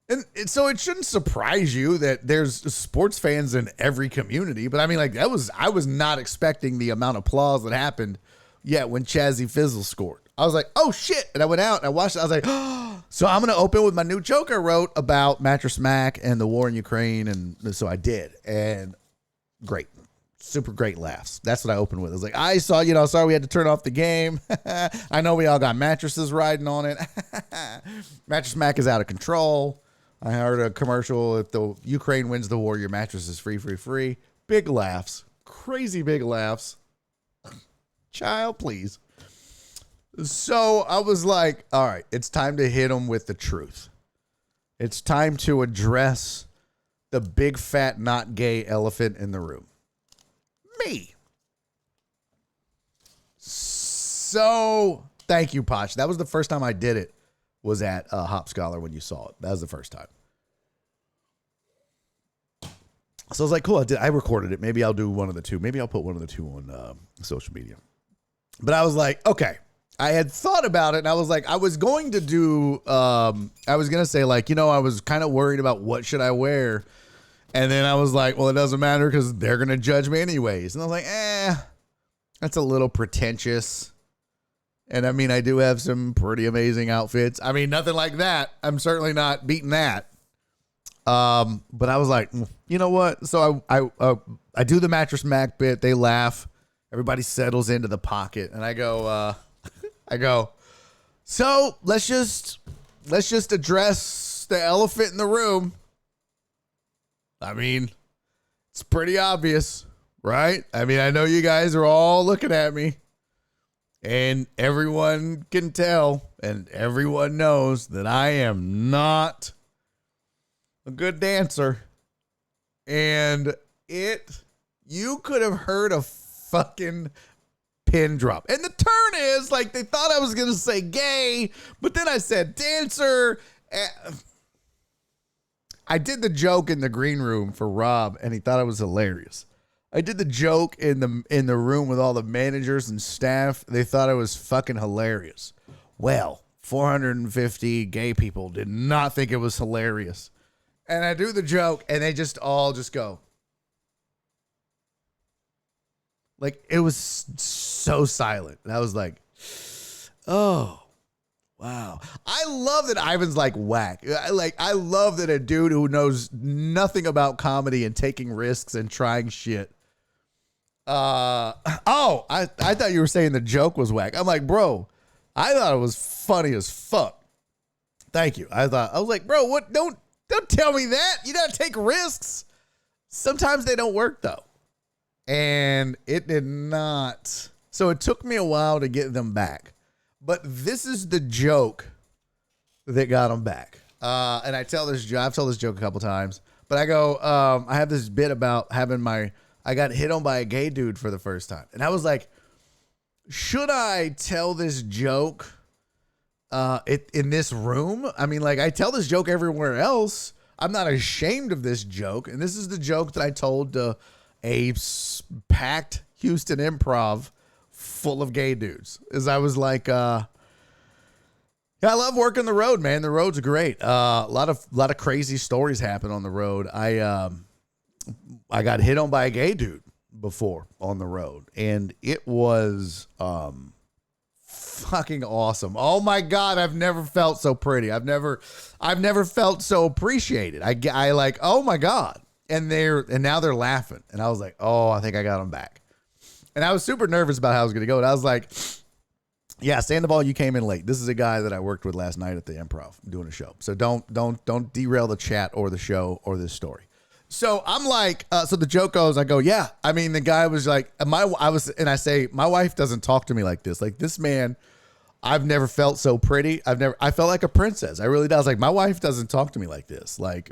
And so it shouldn't surprise you that there's sports fans in every community. But I mean, like I was not expecting the amount of applause that happened yet when Chazzy Fizzle scored. I was like, oh shit. And I went out and I watched it. I was like, oh. So I'm going to open with my new joke I wrote about Mattress Mac and the war in Ukraine. And so I did. And great. Super great laughs. That's what I opened with. I was like, I saw, sorry we had to turn off the game. I know we all got mattresses riding on it. Mattress Mac is out of control. I heard a commercial. If the Ukraine wins the war, your mattress is free, free, free. Big laughs. Crazy big laughs. Child, please. So I was like, all right, it's time to hit them with the truth. It's time to address the big, fat, not gay elephant in the room. Me. So thank you, Poch. That was the first time I did it, was at Hop Scholar when you saw it. That was the first time. So I was like, cool, I recorded it. Maybe I'll do one of the two. Maybe I'll put one of the two on social media. But I was like, okay. I had thought about it and I was like, I was going to do, I was going to say like, I was kind of worried about what should I wear. And then I was like, well, it doesn't matter because they're going to judge me anyways. And I was like, that's a little pretentious. And I mean, I do have some pretty amazing outfits. I mean, nothing like that. I'm certainly not beating that. But I was like, you know what? So I do the Mattress Mac bit. They laugh. Everybody settles into the pocket. And I go, so let's just address the elephant in the room. I mean, it's pretty obvious, right? I mean, I know you guys are all looking at me and everyone can tell and everyone knows that I am not a good dancer. And you could have heard a fucking pin drop. And the turn is like they thought I was going to say gay, but then I said dancer. I did the joke in the green room for Rob, and he thought it was hilarious. I did the joke in the room with all the managers and staff. They thought it was fucking hilarious. Well, 450 gay people did not think it was hilarious. And I do the joke, and they just all just go. Like, it was so silent. And I was like, oh, wow. I love that Ivan's like whack. I love that a dude who knows nothing about comedy and taking risks and trying shit. I thought you were saying the joke was whack. I'm like, bro, I thought it was funny as fuck. Thank you. I was like, bro, what? Don't tell me that. You gotta take risks. Sometimes they don't work though. And it did not. So it took me a while to get them back. But this is the joke that got them back. And I've told this joke a couple times. But I go, I have this bit about I got hit on by a gay dude for the first time. And I was like, should I tell this joke in this room? I mean, like, I tell this joke everywhere else. I'm not ashamed of this joke. And this is the joke that I told to a packed Houston Improv full of gay dudes. As I was like, yeah, I love working the road, man. The road's great. A lot of crazy stories happen on the road. I got hit on by a gay dude before on the road, and it was fucking awesome. Oh my God, I've never felt so pretty. I've never felt so appreciated. I like, oh my God. And now they're laughing. And I was like, oh, I think I got them back. And I was super nervous about how I was going to go. And I was like, yeah, Sandoval, you came in late. This is a guy that I worked with last night at the Improv doing a show. So don't derail the chat or the show or this story. So I'm like, so the joke goes, I go, yeah. I mean, the guy was like, I say, my wife doesn't talk to me like this. Like this man, I've never felt so pretty. I felt like a princess. I really does. Like my wife doesn't talk to me like this. Like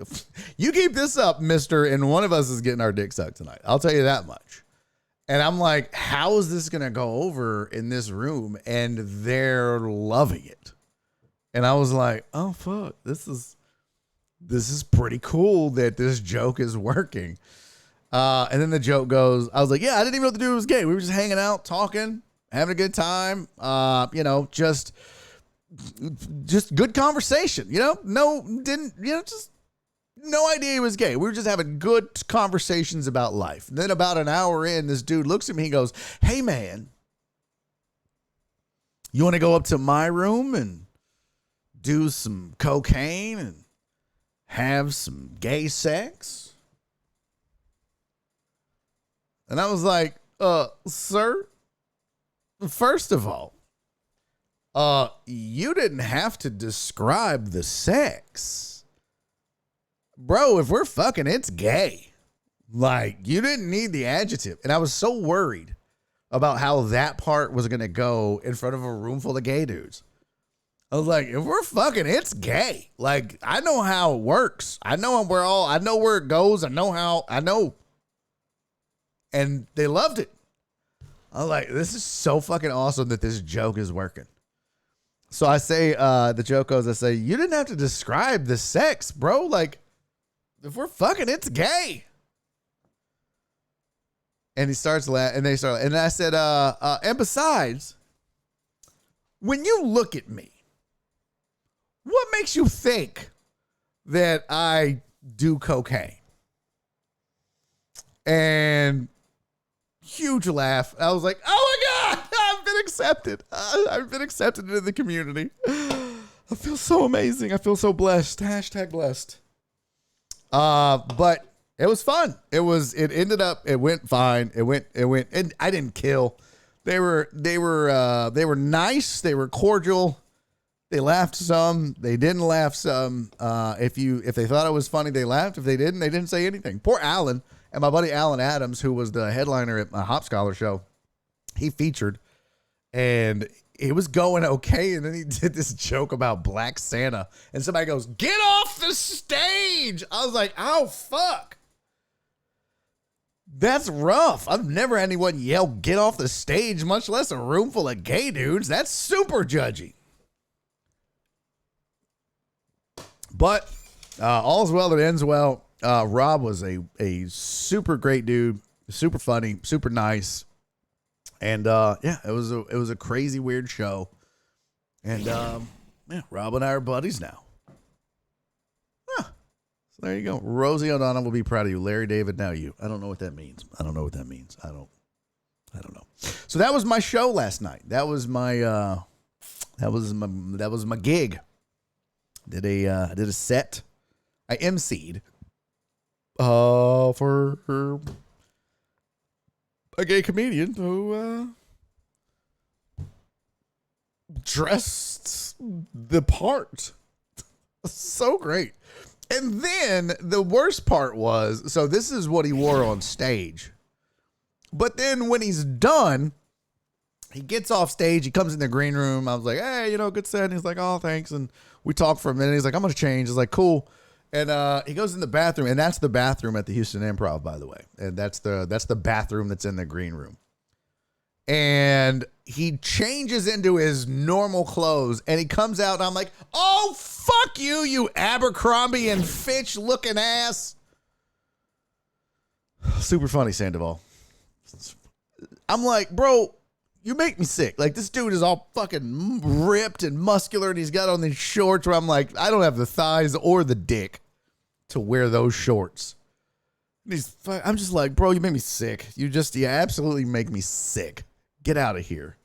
you keep this up, mister, and one of us is getting our dick sucked tonight. I'll tell you that much. And I'm like, how is this going to go over in this room? And they're loving it. And I was like, oh fuck, this is pretty cool that this joke is working. And then the joke goes, I was like, yeah, I didn't even know the dude was gay. We were just hanging out, talking, having a good time. Just good conversation, just no idea he was gay. We were just having good conversations about life. And then about an hour in, this dude looks at me, he goes, hey man, you want to go up to my room and do some cocaine and have some gay sex? And I was like, sir, first of all, you didn't have to describe the sex. Bro, if we're fucking, it's gay. Like, you didn't need the adjective. And I was so worried about how that part was going to go in front of a room full of gay dudes. I was like, if we're fucking, it's gay. Like, I know how it works. I know where it goes. I know. And they loved it. I was like, this is so fucking awesome that this joke is working. So I say, the joke goes, I say, you didn't have to describe the sex, bro. Like, if we're fucking, it's gay. And he starts laughing, and they start, and I said, and besides, when you look at me, what makes you think that I do cocaine? And huge laugh. I was like, oh my God, I've been accepted. I've been accepted into the community. I feel so amazing. I feel so blessed. # blessed. But it was fun. It went fine. It went, and I didn't kill. They were nice. They were cordial. They laughed some. They didn't laugh some. If they thought it was funny, they laughed. If they didn't say anything. Poor Alan and my buddy Alan Adams, who was the headliner at my Hop Scholar show. He featured, and it was going okay. And then he did this joke about Black Santa, and somebody goes, "Get off the stage!" I was like, "Oh fuck." That's rough. I've never had anyone yell, "Get off the stage," much less a room full of gay dudes. That's super judgy. But all's well that ends well. Rob was a super great dude, super funny, super nice. And yeah, it was a crazy, weird show. And yeah, Rob and I are buddies now. Huh. So there you go. Rosie O'Donnell will be proud of you. Larry David, now you. I don't know what that means. I don't know. So that was my show last night. That was my gig. I did a set. I emceed for a gay comedian who dressed the part. So great. And then the worst part was, so this is what he wore on stage. But then when he's done, he gets off stage. He comes in the green room. I was like, "Hey, good set." And he's like, "Oh, thanks." And we talked for a minute. He's like, "I'm going to change." I was like, "Cool." And he goes in the bathroom, and that's the bathroom at the Houston Improv, by the way. And that's the bathroom that's in the green room. And he changes into his normal clothes, and he comes out, and I'm like, "Oh, fuck you, you Abercrombie and Fitch looking ass." Super funny, Sandoval. I'm like, "Bro, you make me sick." Like, this dude is all fucking ripped and muscular, and he's got on these shorts where I'm like, I don't have the thighs or the dick to wear those shorts. I'm just like, "Bro, you make me sick. You absolutely make me sick. Get out of here."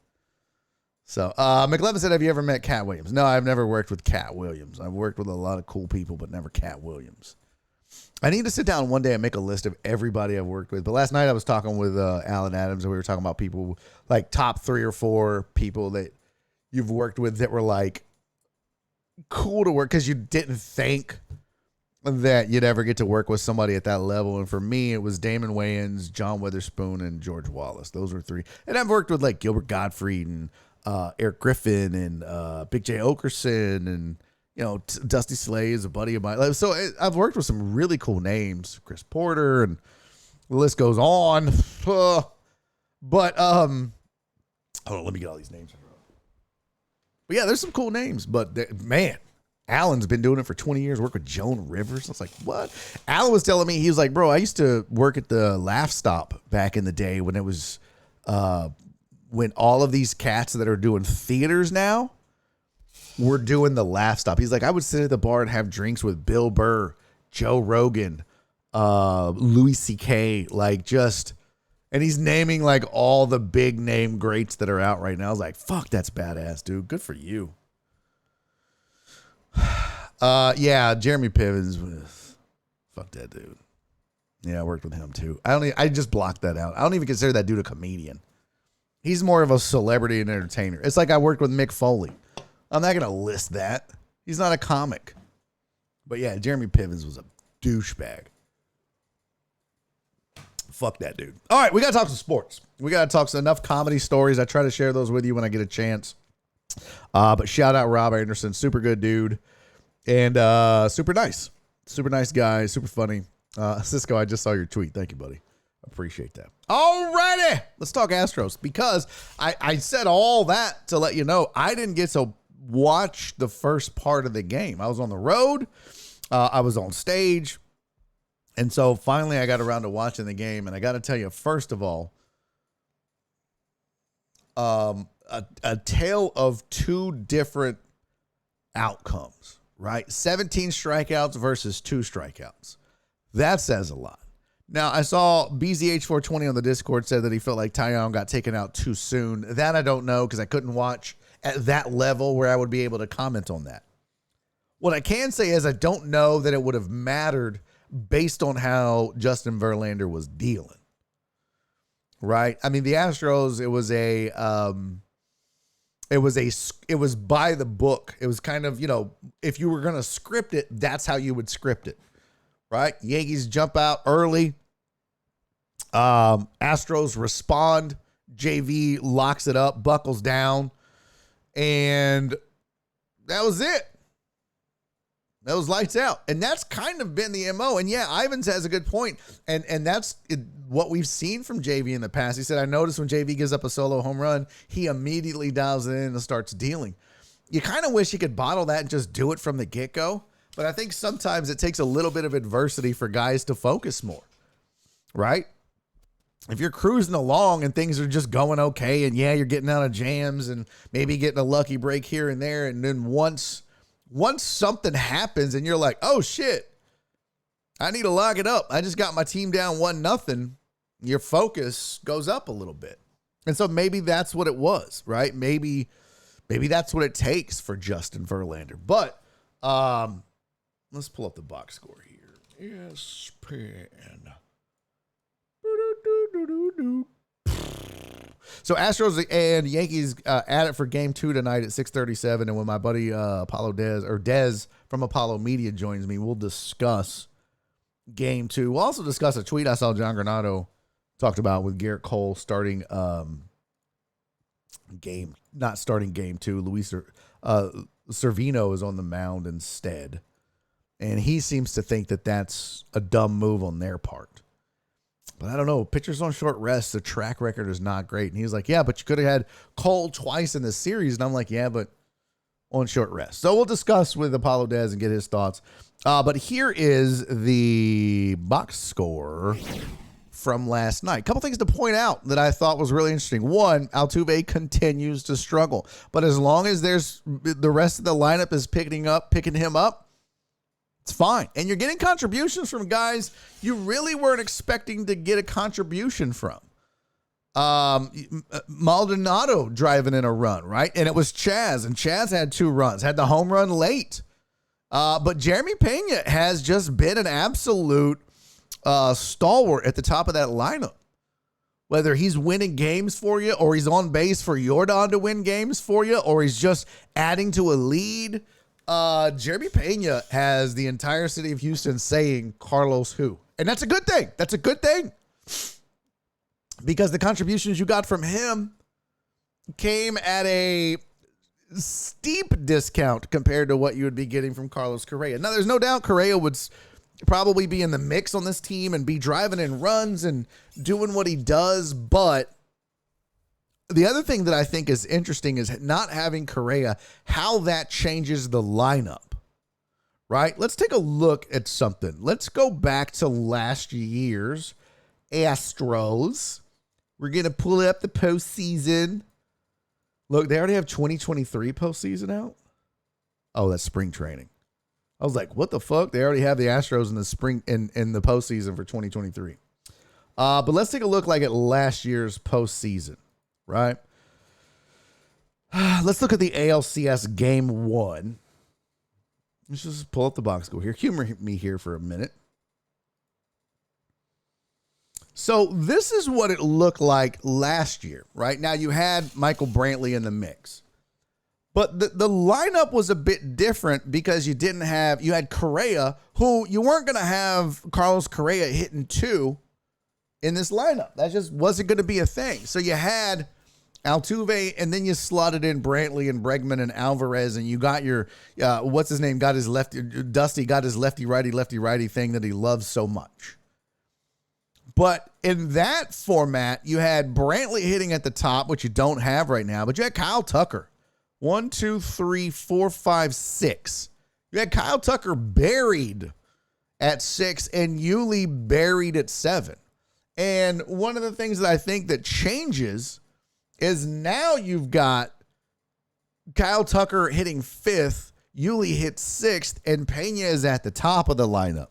So, McLevin said, "Have you ever met Cat Williams?" No, I've never worked with Cat Williams. I've worked with a lot of cool people, but never Cat Williams. I need to sit down one day and make a list of everybody I've worked with. But last night I was talking with Alan Adams, and we were talking about people, like top 3 or 4 people that you've worked with that were like cool to work because you didn't think that you'd ever get to work with somebody at that level. And for me, it was Damon Wayans, John Witherspoon, and George Wallace. Those were 3. And I've worked with like Gilbert Gottfried and Eric Griffin and Big J. Okerson and Dusty Slay is a buddy of mine. So I've worked with some really cool names, Chris Porter, and the list goes on. But hold on, let me get all these names. But yeah, there's some cool names. But man, Alan's been doing it for 20 years. Worked with Joan Rivers. I was like, what? Alan was telling me, he was like, "Bro, I used to work at the Laugh Stop back in the day when it was when all of these cats that are doing theaters now were doing the Laugh Stop." He's like, "I would sit at the bar and have drinks with Bill Burr, Joe Rogan, Louis C.K., and he's naming like all the big name greats that are out right now." I was like, "Fuck, that's badass, dude. Good for you." Yeah, Jeremy Pivens. Fuck that dude. Yeah, I worked with him too. I just blocked that out. I don't even consider that dude a comedian. He's more of a celebrity and entertainer. It's like I worked with Mick Foley. I'm not going to list that. He's not a comic. But yeah, Jeremy Pivens was a douchebag. Fuck that dude. All right, we got to talk some sports. We got to talk some enough comedy stories. I try to share those with you when I get a chance. But shout out Rob Anderson. Super good dude. And super nice. Super nice guy. Super funny. Cisco, I just saw your tweet. Thank you, buddy. Appreciate that. Alrighty. Let's talk Astros, because I said all that to let you know I didn't get to watch the first part of the game. I was on the road. I was on stage. And so finally I got around to watching the game. And I got to tell you, first of all, a tale of 2 different outcomes, right? 17 strikeouts versus 2 strikeouts. That says a lot. Now, I saw BZH420 on the Discord said that he felt like Taillon got taken out too soon. That I don't know, because I couldn't watch at that level where I would be able to comment on that. What I can say is I don't know that it would have mattered based on how Justin Verlander was dealing. Right? I mean, the Astros, it was by the book. It was kind of, if you were going to script it, that's how you would script it. Right? Yankees jump out early. Astros respond. JV locks it up, buckles down. And that was it. That was lights out. And that's kind of been the MO. And yeah, Ivans has a good point. And that's what we've seen from JV in the past. He said, I noticed when JV gives up a solo home run, he immediately dials it in and starts dealing. You kind of wish he could bottle that and just do it from the get-go. But I think sometimes it takes a little bit of adversity for guys to focus more, right? If you're cruising along and things are just going okay, and yeah, you're getting out of jams and maybe getting a lucky break here and there, and then once something happens and you're like, oh shit, I need to lock it up. I just got my team down 1-0. Your focus goes up a little bit. And so maybe that's what it was, right? Maybe that's what it takes for Justin Verlander. But let's pull up the box score here. ESPN. So Astros and Yankees at it for game 2 tonight at 6:37. And when my buddy Dez from Apollo Media joins me, we'll discuss game 2. We'll also discuss a tweet I saw John Granado talked about with Garrett Cole starting not starting game 2. Luis Cervino is on the mound instead. And he seems to think that that's a dumb move on their part. But I don't know. Pitchers on short rest, the track record is not great. And he was like, yeah, but you could have had Cole twice in this series. And I'm like, yeah, but on short rest. So we'll discuss with Apollo Dez and get his thoughts. But here is the box score from last night. A couple things to point out that I thought was really interesting. One, Altuve continues to struggle. But as long as there's the rest of the lineup is picking him up, it's fine. And you're getting contributions from guys you really weren't expecting to get a contribution from. Maldonado driving in a run, right? And it was Chaz, and Chaz had 2 runs, had the home run late. But Jeremy Pena has just been an absolute stalwart at the top of that lineup. Whether he's winning games for you, or he's on base for Yordan to win games for you, or he's just adding to a lead. Jeremy Pena has the entire city of Houston saying Carlos who. And that's a good thing. That's a good thing. Because the contributions you got from him came at a steep discount compared to what you would be getting from Carlos Correa. Now, there's no doubt Correa would probably be in the mix on this team and be driving in runs and doing what he does, but the other thing that I think is interesting is not having Correa, how that changes the lineup, right? Let's take a look at something. Let's go back to last year's Astros. We're going to pull up the postseason. Look, they already have 2023 postseason out. Oh, that's spring training. I was like, what the fuck? They already have the Astros in the spring in the postseason for 2023. But let's take a look at last year's postseason. Right. Let's look at the ALCS game 1. Let's just pull up the box score here. Humor me here for a minute. So this is what it looked like last year, right? Now you had Michael Brantley in the mix, but the lineup was a bit different because you had Correa, who you weren't going to have Carlos Correa hitting 2 in this lineup. That just wasn't going to be a thing. So you had Altuve, and then you slotted in Brantley and Bregman and Alvarez, and you got your, what's his name, got his lefty, Dusty got his lefty-righty thing that he loves so much. But in that format, you had Brantley hitting at the top, which you don't have right now, but you had Kyle Tucker. 1, 2, 3, 4, 5, 6. You had Kyle Tucker buried at 6 and Yuli buried at 7. And one of the things that I think that changes is now you've got Kyle Tucker hitting 5th, Yuli hits 6th, and Pena is at the top of the lineup.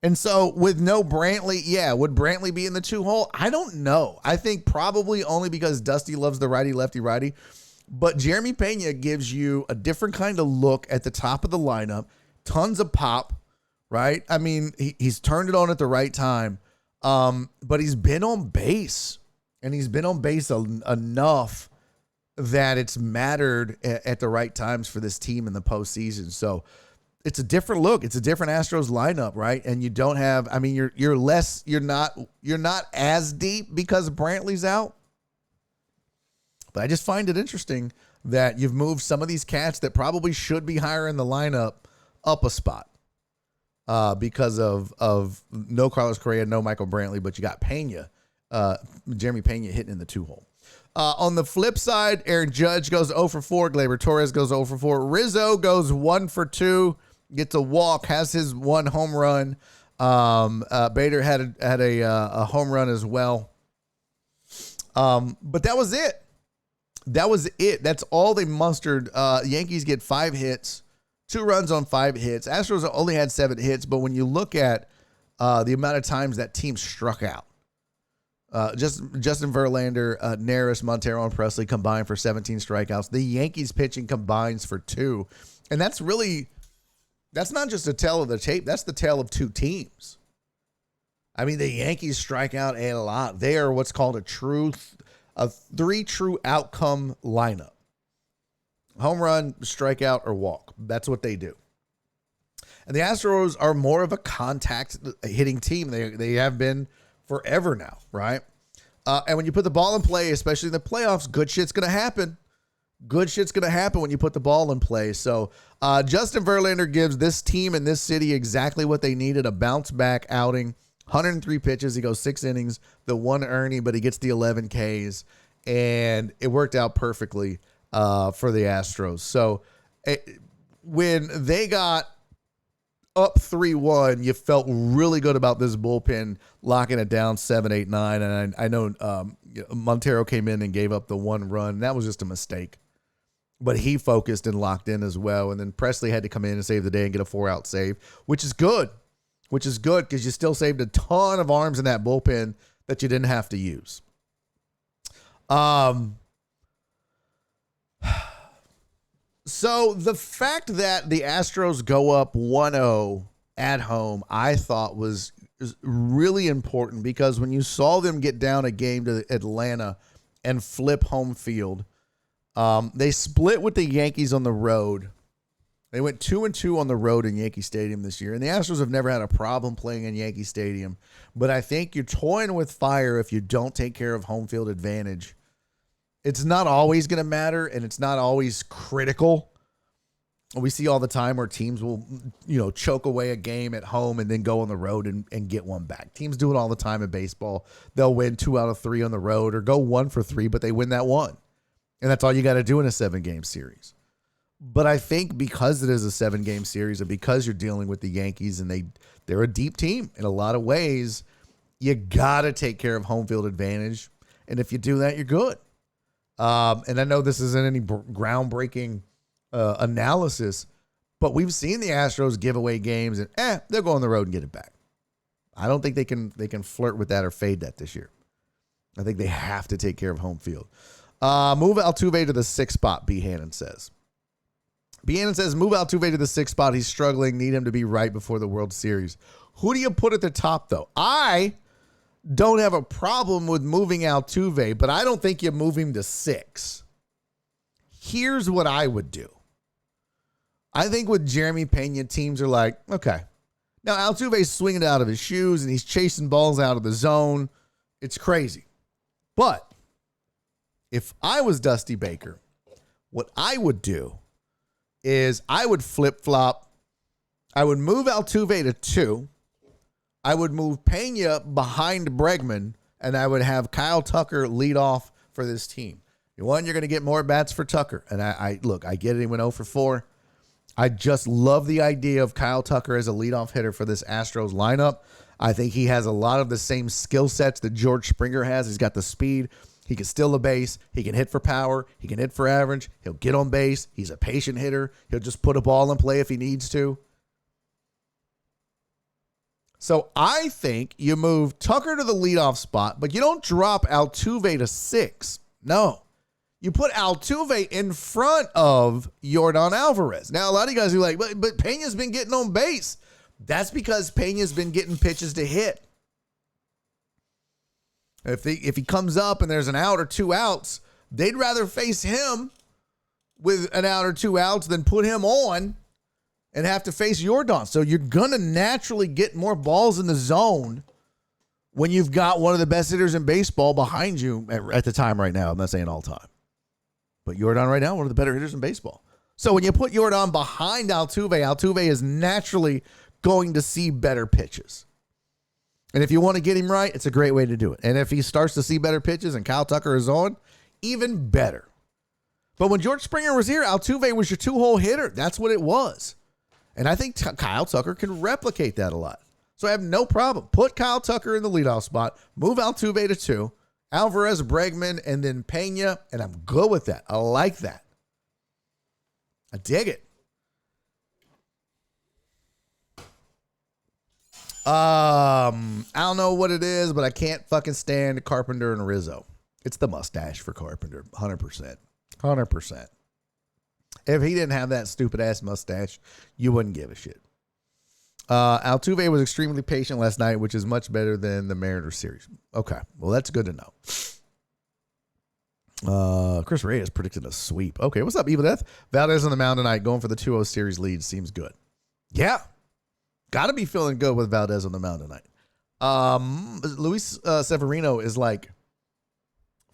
And so with no Brantley, would Brantley be in the 2 hole? I don't know. I think probably only because Dusty loves the righty, lefty. But Jeremy Pena gives you a different kind of look at the top of the lineup. Tons of pop, right? I mean, he's turned it on at the right time. But he's been on base. And he's been on base enough that it's mattered at the right times for this team in the postseason. So it's a different look. It's a different Astros lineup, right? And you don't have, I mean, you're not as deep because Brantley's out. But I just find it interesting that you've moved some of these cats that probably should be higher in the lineup up a spot because of no Carlos Correa, no Michael Brantley, but you got Pena, Jeremy Pena hitting in the 2-hole. On the flip side, Aaron Judge goes 0 for 4. Gleyber Torres goes 0 for 4. Rizzo goes 1 for 2. Gets a walk, has his 1 home run. Bader had a home run as well. But that was it. That's all they mustered. Yankees get 5 hits, 2 runs on 5 hits. Astros only had 7 hits, but when you look at the amount of times that team struck out, Justin Verlander, Neris, Montero, and Presley combined for 17 strikeouts. The Yankees pitching combines for 2. And that's not just a tale of the tape. That's the tale of 2 teams. I mean, the Yankees strike out a lot. They are what's called a 3 true outcome lineup. Home run, strikeout, or walk. That's what they do. And the Astros are more of a contact hitting team. They have been forever now, right? And when you put the ball in play, especially in the playoffs, good shit's going to happen. Good shit's going to happen when you put the ball in play. So Justin Verlander gives this team and this city exactly what they needed, a bounce-back outing. 103 pitches. He goes 6 innings, the 1 earning, but he gets the 11 Ks, and it worked out perfectly for the Astros. So when they got up 3-1, you felt really good about this bullpen locking it down 7, 8, 9. And I know Montero came in and gave up the 1 run. That was just a mistake. But he focused and locked in as well. And then Presley had to come in and save the day and get a 4-out save, which is good. Which is good because you still saved a ton of arms in that bullpen that you didn't have to use. So the fact that the Astros go up 1-0 at home, I thought was really important because when you saw them get down a game to Atlanta and flip home field, they split with the Yankees on the road. They went 2-2 on the road in Yankee Stadium this year, and the Astros have never had a problem playing in Yankee Stadium. But I think you're toying with fire if you don't take care of home field advantage. It's not always going to matter, and it's not always critical. We see all the time where teams will, choke away a game at home and then go on the road and get one back. Teams do it all the time in baseball. They'll win 2 out of 3 on the road or go 1 for 3, but they win that 1. And that's all you got to do in a 7-game series. But I think because it is a 7-game series and because you're dealing with the Yankees and they're a deep team in a lot of ways, you got to take care of home field advantage. And if you do that, you're good. And I know this isn't any groundbreaking analysis, but we've seen the Astros give away games and they'll go on the road and get it back. I don't think they can flirt with that or fade that this year. I think they have to take care of home field. Move Altuve to the 6th spot, B. Hannon says. B. Hannon says, move Altuve to the 6th spot. He's struggling. Need him to be right before the World Series. Who do you put at the top, though? I don't have a problem with moving Altuve, but I don't think you move him to 6. Here's what I would do. I think with Jeremy Pena, teams are like, okay. Now, Altuve's swinging out of his shoes, and he's chasing balls out of the zone. It's crazy. But if I was Dusty Baker, what I would do is I would flip-flop. I would move Altuve to 2. I would move Pena behind Bregman, and I would have Kyle Tucker lead off for this team. You're going to get more bats for Tucker. And I get it. He went 0 for 4. I just love the idea of Kyle Tucker as a leadoff hitter for this Astros lineup. I think he has a lot of the same skill sets that George Springer has. He's got the speed. He can steal a base. He can hit for power. He can hit for average. He'll get on base. He's a patient hitter. He'll just put a ball in play if he needs to. So I think you move Tucker to the leadoff spot, but you don't drop Altuve to 6. No. You put Altuve in front of Yordan Alvarez. Now, a lot of you guys are like, but Pena's been getting on base. That's because Pena's been getting pitches to hit. If he comes up and there's an out or 2 outs, they'd rather face him with an out or 2 outs than put him on and have to face Yordan. So you're going to naturally get more balls in the zone when you've got one of the best hitters in baseball behind you at the time right now. I'm not saying all time. But Yordan right now, one of the better hitters in baseball. So when you put Jordan behind Altuve is naturally going to see better pitches. And if you want to get him right, it's a great way to do it. And if he starts to see better pitches and Kyle Tucker is on, even better. But when George Springer was here, Altuve was your two-hole hitter. That's what it was. And I think Kyle Tucker can replicate that a lot. So I have no problem. Put Kyle Tucker in the leadoff spot, move Altuve to 2, Alvarez, Bregman, and then Pena, and I'm good with that. I like that. I dig it. I don't know what it is, but I can't fucking stand Carpenter and Rizzo. It's the mustache for Carpenter, 100%. 100%. If he didn't have that stupid-ass mustache, you wouldn't give a shit. Altuve was extremely patient last night, which is much better than the Mariners series. Okay, well, that's good to know. Chris Reyes predicted a sweep. Okay, what's up, Evil Death? Valdez on the mound tonight, going for the 2-0 series lead seems good. Yeah, got to be feeling good with Valdez on the mound tonight. Luis Severino is like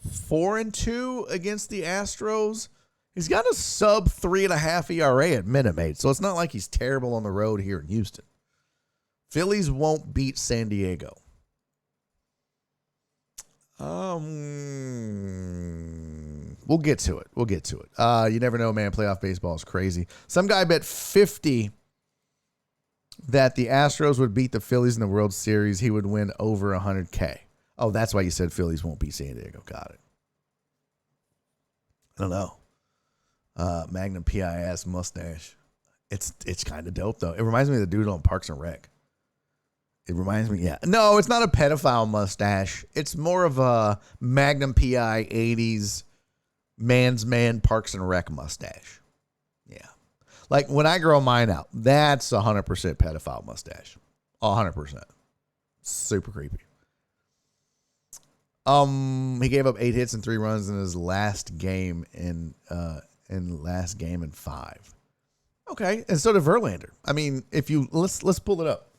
4-2 against the Astros. He's got a sub 3.5 ERA at Minute Maid, so it's not like he's terrible on the road here in Houston. Phillies won't beat San Diego. We'll get to it. You never know, man. Playoff baseball is crazy. Some guy bet 50 that the Astros would beat the Phillies in the World Series. He would win over $100K. Oh, that's why you said Phillies won't beat San Diego. Got it. I don't know. Magnum PIS mustache. It's kind of dope, though. It reminds me of the dude on Parks and Rec. It reminds me, yeah. No, it's not a pedophile mustache. It's more of a Magnum PI 80s man's man Parks and Rec mustache. Yeah. Like when I grow mine out, that's 100% pedophile mustache. 100%. Super creepy. He gave up 8 hits and 3 runs in his last game in 5. Okay, and so did Verlander. I mean, if you let's pull it up.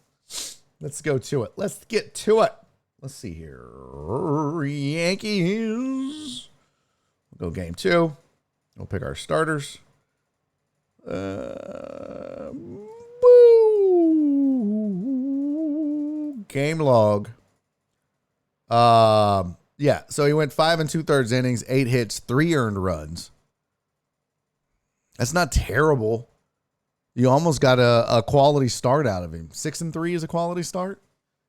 Let's go to it. Let's get to it. Let's see here. Yankees. We'll go game 2. We'll pick our starters. Boo. Game log. Yeah, so he went 5 2/3 innings, 8 hits, 3 earned runs. That's not terrible. You almost got a quality start out of him. 6-3 is a quality start.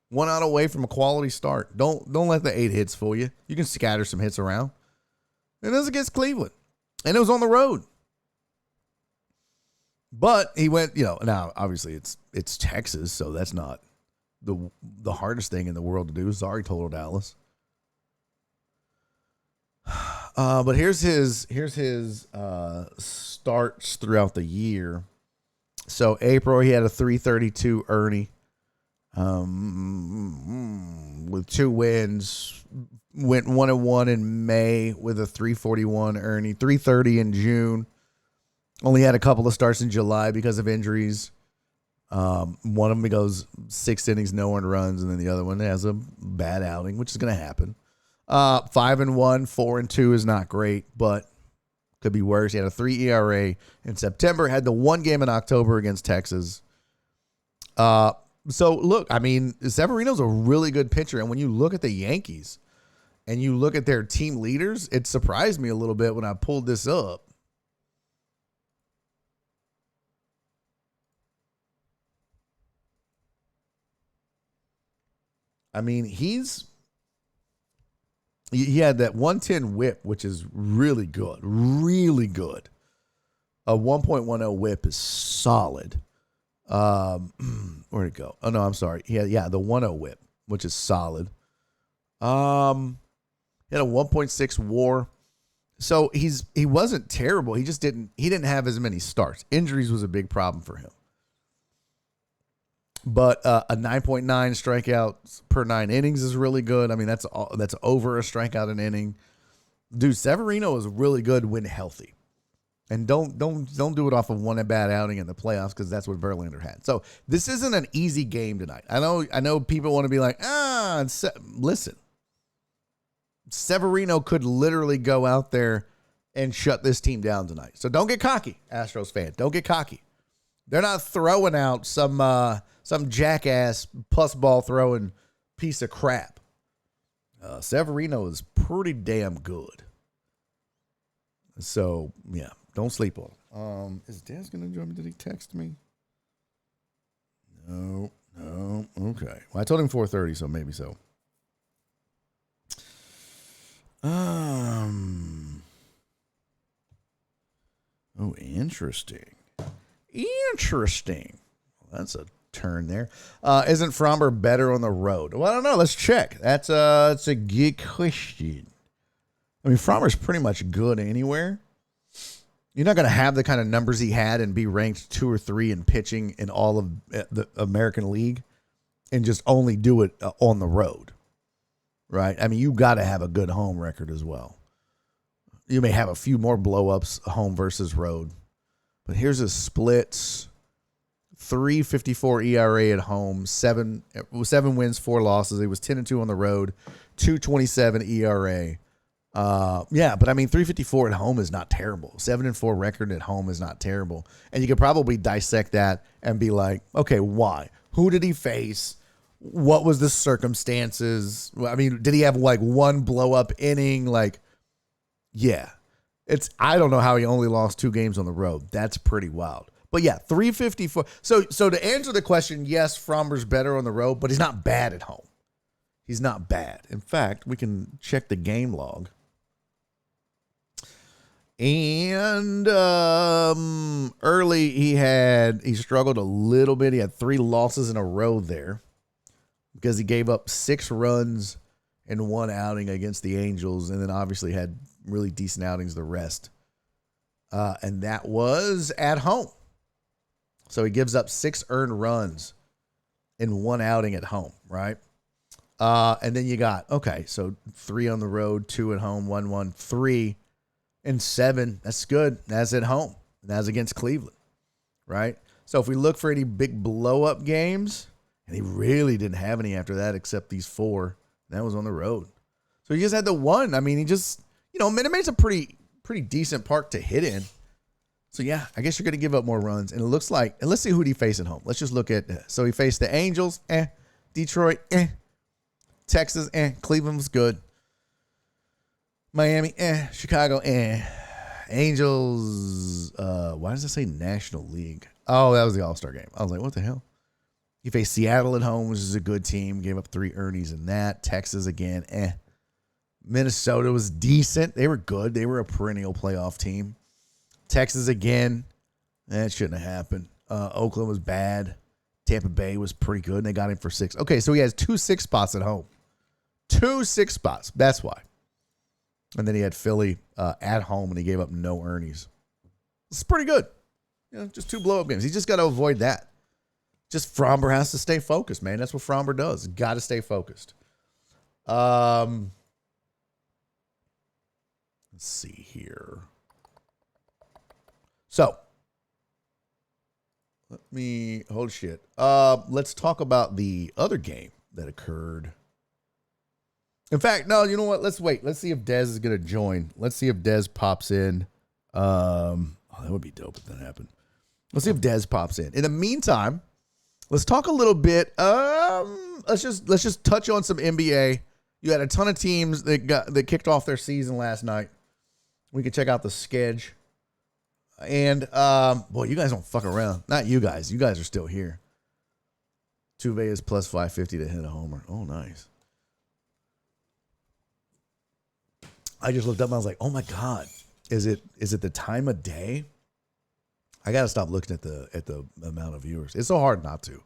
1 out away from a quality start. Don't let the 8 hits fool you. You can scatter some hits around. And it was against Cleveland. And it was on the road. But he went, now obviously it's Texas, so that's not the hardest thing in the world to do. Sorry, Total Dallas. But here's his starts throughout the year. So April, he had a 332 Ernie with 2 wins. Went 1-1 in May with a 341 Ernie, 330 in June. Only had a couple of starts in July because of injuries. One of them goes 6 innings, no earned runs, and then the other one has a bad outing, which is going to happen. 5-1, 4-2 is not great, but could be worse. He had a 3 ERA in September, had the 1 game in October against Texas. So look, I mean, Severino's a really good pitcher. And when you look at the Yankees and you look at their team leaders, it surprised me a little bit when I pulled this up. I mean, he had that 110 whip, which is really good. Really good. A 1.10 whip is solid. Where'd it go? Oh, no, I'm sorry. The 1.0 whip, which is solid. He had a 1.6 WAR. So he wasn't terrible. He didn't have as many starts. Injuries was a big problem for him. But a 9.9 strikeouts per 9 innings is really good. I mean, that's over a strikeout an inning. Dude, Severino is really good when healthy. And don't do it off of one bad outing in the playoffs because that's what Verlander had. So this isn't an easy game tonight. I know people want to be like, listen. Severino could literally go out there and shut this team down tonight. So don't get cocky, Astros fan. Don't get cocky. They're not throwing out some jackass plus ball throwing piece of crap. Severino is pretty damn good. So, yeah, don't sleep on him. Is Daz going to join me? Did he text me? No. Okay. Well, I told him 4:30, so maybe so. Oh, interesting. Interesting. Well, that's a turn there. Isn't Fromber better on the road? Well, I don't know. Let's check. That's a good question. I mean, Fromber's pretty much good anywhere. You're not going to have the kind of numbers he had and be ranked 2 or 3 in pitching in all of the American League and just only do it on the road, right? I mean, you got to have a good home record as well. You may have a few more blow-ups home versus road. But here's his splits. 3.54 ERA at home, 7 wins, 4 losses. He was 10-2 on the road, 2.27 ERA. Yeah, but I mean, 3.54 at home is not terrible. 7-4 record at home is not terrible. And you could probably dissect that and be like, okay, why? Who did he face? What was the circumstances? I mean, did he have like one blow-up inning? Like, yeah. I don't know how he only lost 2 games on the road. That's pretty wild. But yeah, 354. So to answer the question, yes, Fromber's better on the road, but he's not bad at home. He's not bad. In fact, we can check the game log. And early he struggled a little bit. He had 3 losses in a row there because he gave up 6 runs in 1 outing against the Angels, and then obviously had really decent outings the rest. And that was at home. So he gives up 6 earned runs in 1 outing at home, right? And then you got, okay, so 3 on the road, 2 at home, 1-1, 3 and 7. That's good. That's at home. That's against Cleveland, right? So if we look for any big blow-up games, and he really didn't have any after that except these 4, that was on the road. So he just had the 1. I mean, he just, Minute Maid's a pretty decent park to hit in. So, yeah, I guess you're going to give up more runs. And it looks like, and let's see who he faced at home. Let's just look at, so he faced the Angels, Detroit, Texas, Cleveland was good. Miami, Chicago, Angels, why does it say National League? Oh, that was the All-Star game. I was like, what the hell? He faced Seattle at home, which is a good team. Gave up 3 earnings in that. Texas again, Minnesota was decent. They were good. They were a perennial playoff team. Texas again, that shouldn't have happened. Oakland was bad. Tampa Bay was pretty good, and they got him for 6. Okay, so he has 2 6 spots at home. 2 6 spots. That's why. And then he had Philly at home, and he gave up no earnings. It's pretty good. Just 2 blow-up games. He's just got to avoid that. Just Fromber has to stay focused, man. That's what Fromber does. Got to stay focused. Let's see here. So, let me hold shit. Let's talk about the other game that occurred. In fact, no, you know what? Let's wait. Let's see if Dez is going to join. Let's see if Dez pops in. That would be dope if that happened. Let's see if Dez pops in. In the meantime, let's talk a little bit. Let's just touch on some NBA. You had a ton of teams that kicked off their season last night. We can check out the schedule. And, boy, you guys don't fuck around. Not you guys. You guys are still here. Tuve is plus 550 to hit a homer. Oh, nice. I just looked up and I was like, oh, my God. Is it the time of day? I got to stop looking at the amount of viewers. It's so hard not to.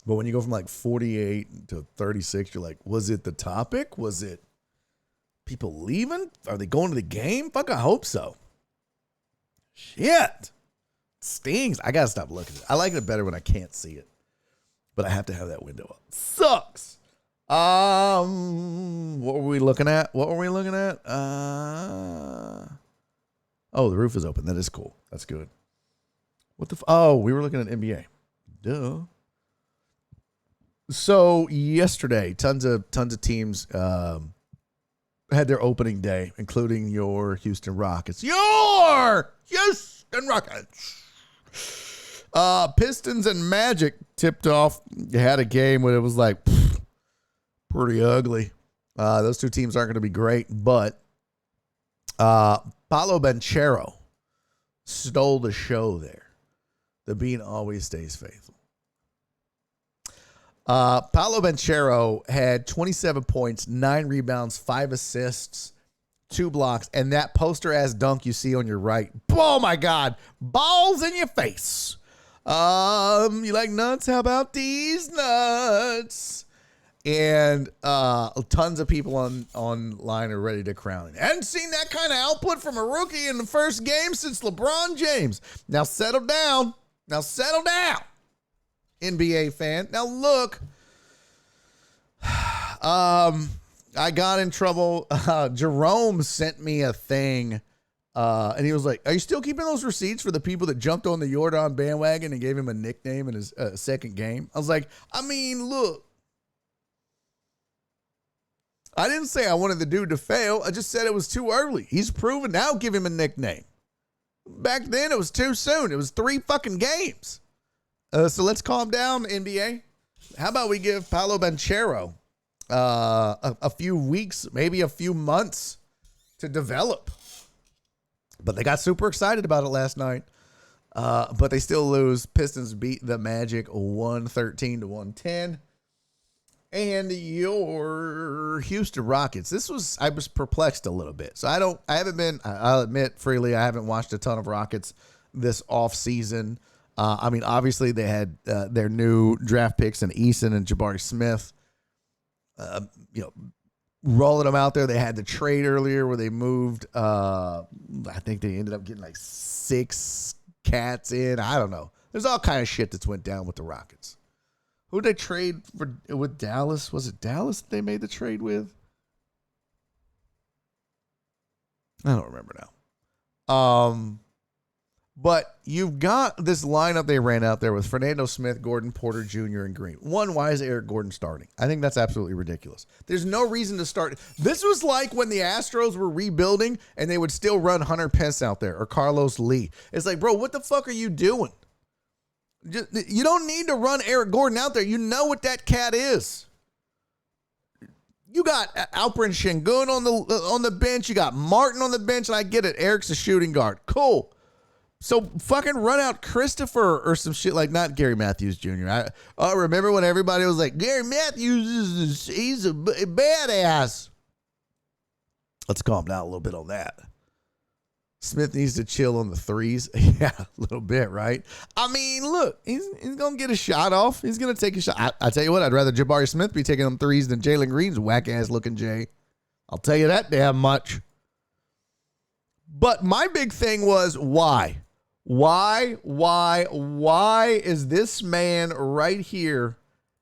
But when you go from like 48 to 36, you're like, was it the topic? Was it people leaving? Are they going to the game? Fuck, I hope so. Shit. Stings. I got to stop looking at it. I like it better when I can't see it. But I have to have that window up. Sucks. What were we looking at? Oh, the roof is open. That is cool. That's good. What the we were looking at NBA. Duh. So yesterday, tons of teams had their opening day, including your Houston Rockets. Your Houston Rockets. Pistons and Magic tipped off. You had a game where it was like pretty ugly. Those two teams aren't going to be great, but Paolo Banchero stole the show there. The bean always stays faithful. Paolo Banchero had 27 points, 9 rebounds, 5 assists, 2 blocks, and that poster-ass dunk you see on your right. Oh, my God. Balls in your face. You like nuts? How about these nuts? And tons of people online are ready to crown it. Hadn't seen that kind of output from a rookie in the first game since LeBron James. Now settle down. NBA fan. Now look, I got in trouble. Jerome sent me a thing, and he was like, "Are you still keeping those receipts for the people that jumped on the Jordan bandwagon and gave him a nickname in his second game?" I was like, "I mean, look, I didn't say I wanted the dude to fail. I just said it was too early. He's proven. Now give him a nickname. Back then, it was too soon. It was 3 fucking games. So let's calm down, NBA. How about we give Paolo Banchero a few weeks, maybe a few months to develop?" But they got super excited about it last night. But they still lose. Pistons beat the Magic 113-110. And your Houston Rockets. I was perplexed a little bit. So I'll admit freely, I haven't watched a ton of Rockets this offseason. I mean, obviously they had their new draft picks in Eason and Jabari Smith, rolling them out there. They had the trade earlier where they moved, I think they ended up getting like 6 cats in. I don't know. There's all kind of shit that's went down with the Rockets. Who did they trade with Dallas? Was it Dallas that they made the trade with? I don't remember now. But you've got this lineup they ran out there with Fernando Smith, Gordon, Porter Jr., and Green. One, why is Eric Gordon starting? I think that's absolutely ridiculous. There's no reason to start. This was like when the Astros were rebuilding and they would still run Hunter Pence out there or Carlos Lee. It's like, bro, what the fuck are you doing? You don't need to run Eric Gordon out there. You know what that cat is. You got Alperen Şengün on the bench. You got Martin on the bench, and I get it. Eric's a shooting guard. Cool. So fucking run out Christopher or some shit like not Gary Matthews Jr. I remember when everybody was like, Gary Matthews, he's a badass. Let's calm down a little bit on that. Smith needs to chill on the threes. Yeah, a little bit, right? I mean, look, he's going to get a shot off. He's going to take a shot. I tell you what, I'd rather Jabari Smith be taking them threes than Jalen Green's whack-ass looking Jay. I'll tell you that damn much. But my big thing was why? Why is this man right here?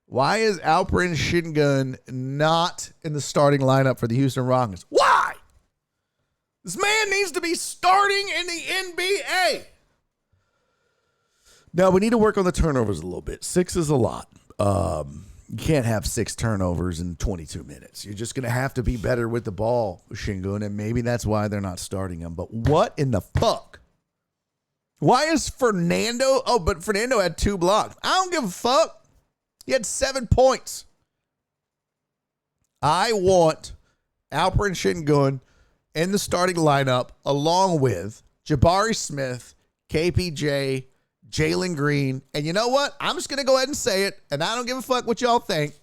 Why is Alperen Şengün not in the starting lineup for the Houston Rockets? Why? This man needs to be starting in the NBA. Now, we need to work on the turnovers a little bit. 6 is a lot. You can't have 6 turnovers in 22 minutes. You're just going to have to be better with the ball, Şengün, and maybe that's why they're not starting him. But what in the fuck? Why is Fernando? Oh, but Fernando had 2 blocks. I don't give a fuck. He had 7 points. I want Alperen Şengün in the starting lineup along with Jabari Smith, KPJ, Jalen Green. And you know what? I'm just going to go ahead and say it, and I don't give a fuck what y'all think.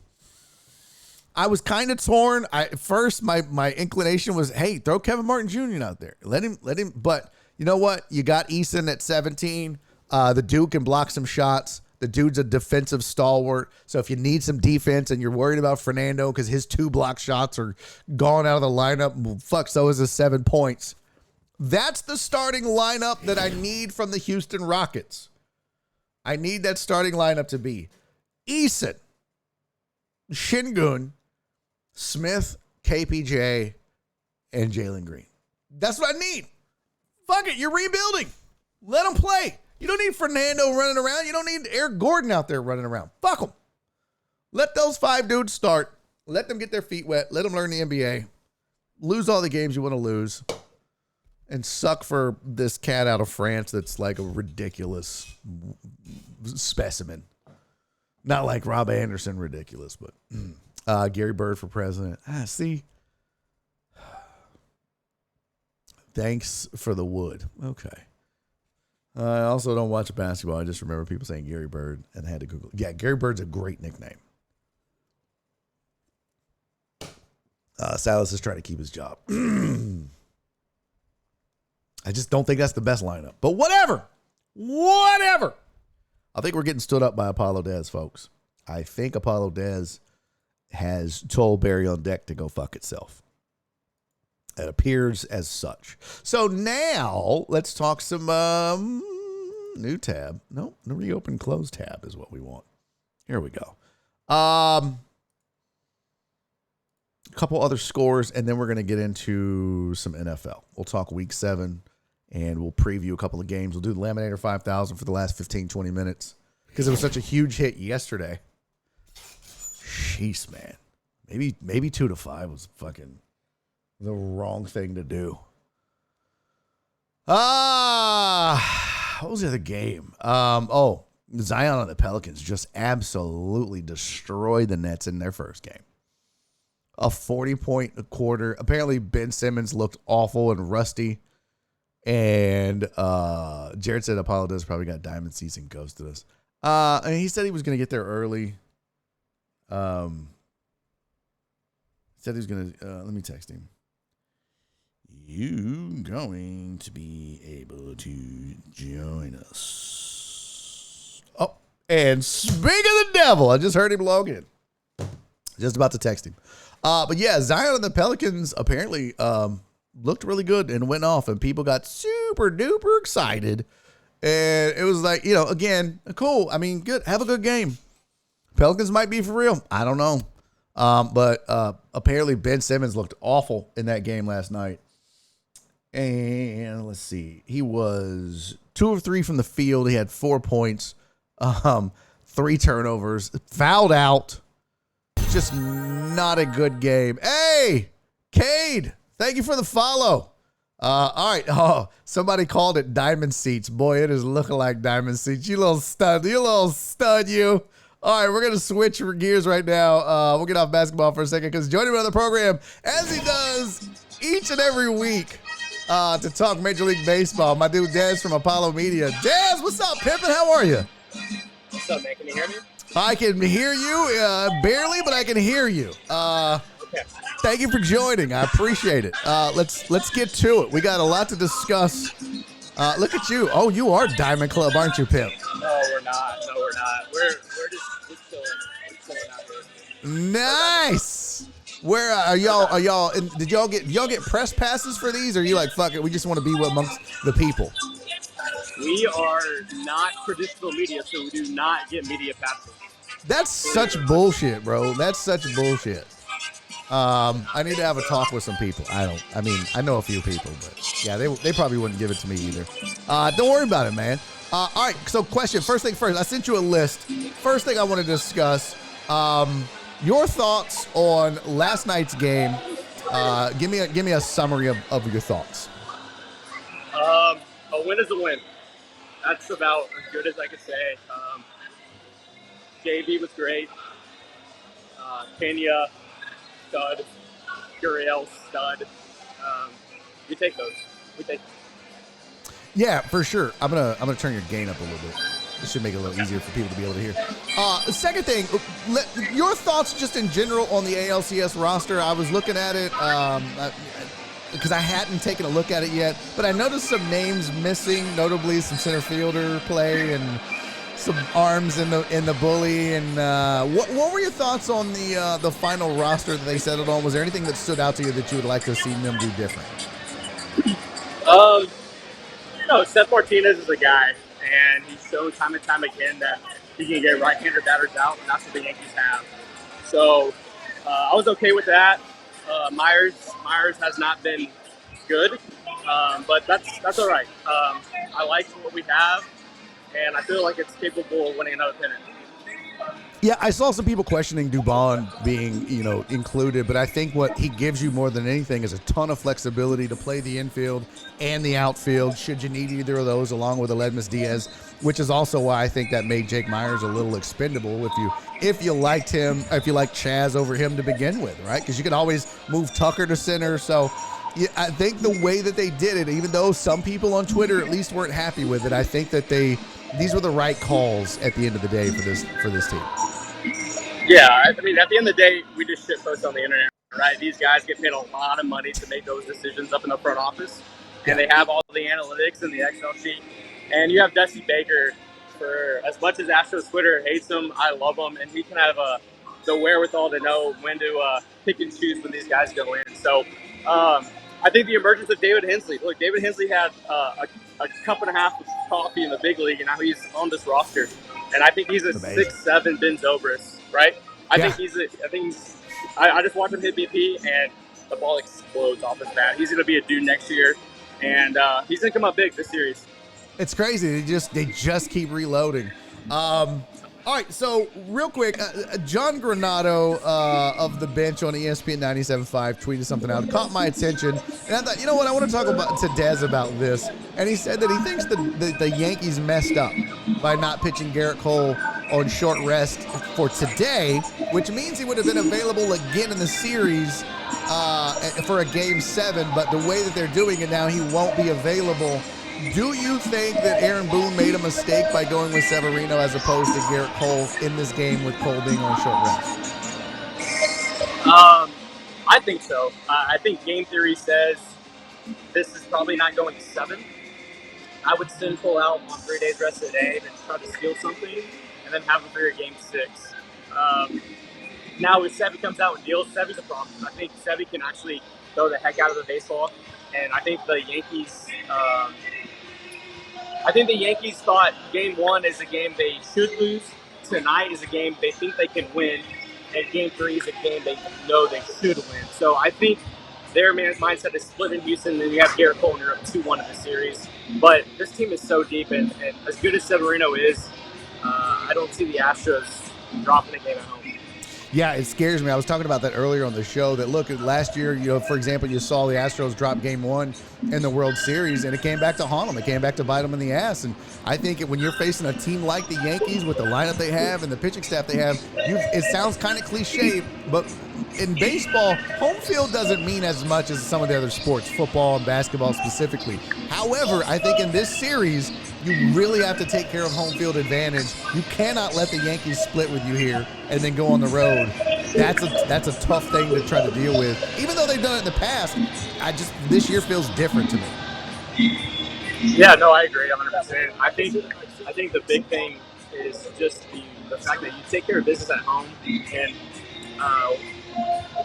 I was kind of torn. At first, my inclination was, hey, throw Kevin Martin Jr. out there. Let him. But you know what? You got Eason at 17. The dude can block some shots. The dude's a defensive stalwart. So if you need some defense and you're worried about Fernando because his 2 block shots are gone out of the lineup, well, fuck, so is his 7 points. That's the starting lineup that I need from the Houston Rockets. I need that starting lineup to be Eason, Şengün, Smith, KPJ, and Jalen Green. That's what I need. Fuck it, you're rebuilding. Let them play. You don't need Fernando running around. You don't need Eric Gordon out there running around. Fuck them. Let those 5 dudes start. Let them get their feet wet. Let them learn the NBA. lose all the games you want to lose, and suck for this cat out of France that's like a ridiculous specimen. Not like Rob Anderson ridiculous, but Gary Bird for president. See? Thanks for the wood. Okay. I also don't watch basketball. I just remember people saying Gary Bird and I had to Google. Yeah, Gary Bird's a great nickname. Silas is trying to keep his job. I just don't think that's the best lineup. But whatever. Whatever. I think we're getting stood up by Apollo Dez, folks. I think Apollo Dez has told Barry on Deck to go fuck itself. It appears as such. So now let's talk some new tab. No, reopen close tab is what we want. Here we go. A couple other scores, and then we're going to get into some NFL. We'll talk week 7, and we'll preview a couple of games. We'll do the Laminator 5000 for the last 15, 20 minutes because it was such a huge hit yesterday. Jeez, man. Maybe 2 to 5 was fucking the wrong thing to do. What was the other game? Zion and the Pelicans just absolutely destroyed the Nets in their first game. A 40-point a quarter. Apparently, Ben Simmons looked awful and rusty. And Jared said Apollo Dez probably got diamond seats and ghosted us. And he said he was going to get there early. Said he was going to, let me text him. You going to be able to join us. Oh, and speak of the devil, I just heard him log in. Just about to text him. But yeah, Zion and the Pelicans apparently looked really good and went off, and people got super duper excited. And it was like, again, cool. I mean, good. Have a good game. Pelicans might be for real. I don't know. But apparently Ben Simmons looked awful in that game last night. And let's see. He was 2 of 3 from the field. He had 4 points, 3 turnovers, fouled out. Just not a good game. Hey, Cade, thank you for the follow. All right. Oh, somebody called it diamond seats. Boy, it is looking like diamond seats. You little stud. You. All right, we're going to switch gears right now. We'll get off basketball for a second because joining me on the program, as he does each and every week, to talk Major League Baseball, my dude Dez from Apollo Media. Dez, what's up, Pimpin'? How are you? What's up, man? Can you hear me? I can hear you, barely, but I can hear you. Okay. Thank you for joining. I appreciate it. Let's get to it. We got a lot to discuss. Look at you. Oh, you are Diamond Club, aren't you, Pimp? No, we're not. We're just chilling. We're chilling out here. Nice. Where are y'all? Did y'all get press passes for these? Or are you like, fuck it, we just want to be amongst the people? We are not traditional media, so we do not get media passes. That's such bullshit, bro. That's such bullshit. I need to have a talk with some people. I know a few people, but yeah, they probably wouldn't give it to me either. Don't worry about it, man. All right, so question. First thing first, I sent you a list. First thing I want to discuss, your thoughts on last night's game. Give me a summary of your thoughts. A win is a win. That's about as good as I could say. JV was great. Kenya, stud. Gurriel, stud. You take those. We take them. Yeah, for sure. I'm gonna turn your gain up a little bit. This should make it a little easier for people to be able to hear. The second thing, your thoughts just in general on the ALCS roster. I was looking at it because I hadn't taken a look at it yet, but I noticed some names missing, notably some center fielder play and some arms in the bully. And what were your thoughts on the final roster that they settled on? Was there anything that stood out to you that you would like to have seen them do different? No, Seth Martinez is a guy, and he's shown time and time again that he can get right-hander batters out, and that's what the Yankees have. So I was okay with that. Myers has not been good, but that's all right. I like what we have, and I feel like it's capable of winning another pennant. Yeah, I saw some people questioning Dubon being, included, but I think what he gives you more than anything is a ton of flexibility to play the infield and the outfield should you need either of those, along with Aledmus Diaz, which is also why I think that made Jake Myers a little expendable if you liked him, if you liked Chaz over him to begin with, right? Because you could always move Tucker to center. So yeah, I think the way that they did it, even though some people on Twitter at least weren't happy with it, I think that these were the right calls at the end of the day for this team. Yeah, I mean, at the end of the day, we just shitpost on the internet, right? These guys get paid a lot of money to make those decisions up in the front office, and they have all the analytics and the Excel sheet. And you have Dusty Baker. For as much as Astros Twitter hates him, I love him, and he can have the wherewithal to know when to pick and choose when these guys go in. So I think the emergence of David Hensley. Look, David Hensley had a cup and a half of coffee in the big league, and now he's on this roster. And I think he's a 6'7" Ben Zobrist, right? I just watched him hit BP, and the ball explodes off his bat. He's going to be a dude next year, and he's going to come up big this series. It's crazy. They just keep reloading. All right, so real quick, John Granado of the bench on ESPN 97.5 tweeted something out. It caught my attention, and I thought, you know what, I want to talk to Dez about this. And he said that he thinks the Yankees messed up by not pitching Garrett Cole on short rest for today, which means he would have been available again in the series for a Game 7. But the way that they're doing it now, he won't be available. Do you think that Aaron Boone made a mistake by going with Severino as opposed to Garrett Cole in this game with Cole being on short rest? I think so. I think game theory says this is probably not going 7. I would send Cole out on 3 days rest a day and try to steal something and then have him for your game 6. Now, if Sevy comes out and deals, Sevy's a problem. I think Sevy can actually throw the heck out of the baseball, and I think the Yankees thought Game 1 is a game they should lose. Tonight is a game they think they can win. And Game 3 is a game they know they should win. So I think their mindset is split in Houston, and then you have Garrett Cole, and you're up 2-1 in the series. But this team is so deep, and as good as Severino is, I don't see the Astros dropping a game at home. Yeah, it scares me. I was talking about that earlier on the show that, look, last year, for example, you saw the Astros drop Game 1 in the World Series, and it came back to haunt them. It came back to bite them in the ass. And I think when you're facing a team like the Yankees with the lineup they have and the pitching staff they have, it sounds kind of cliche, but in baseball, home field doesn't mean as much as some of the other sports, football and basketball specifically. However, I think in this series, you really have to take care of home field advantage. You cannot let the Yankees split with you here and then go on the road. That's a tough thing to try to deal with. Even though they've done it in the past, this year feels different to me. Yeah, no, I agree 100%. I think the big thing is just the fact that you take care of business at home. And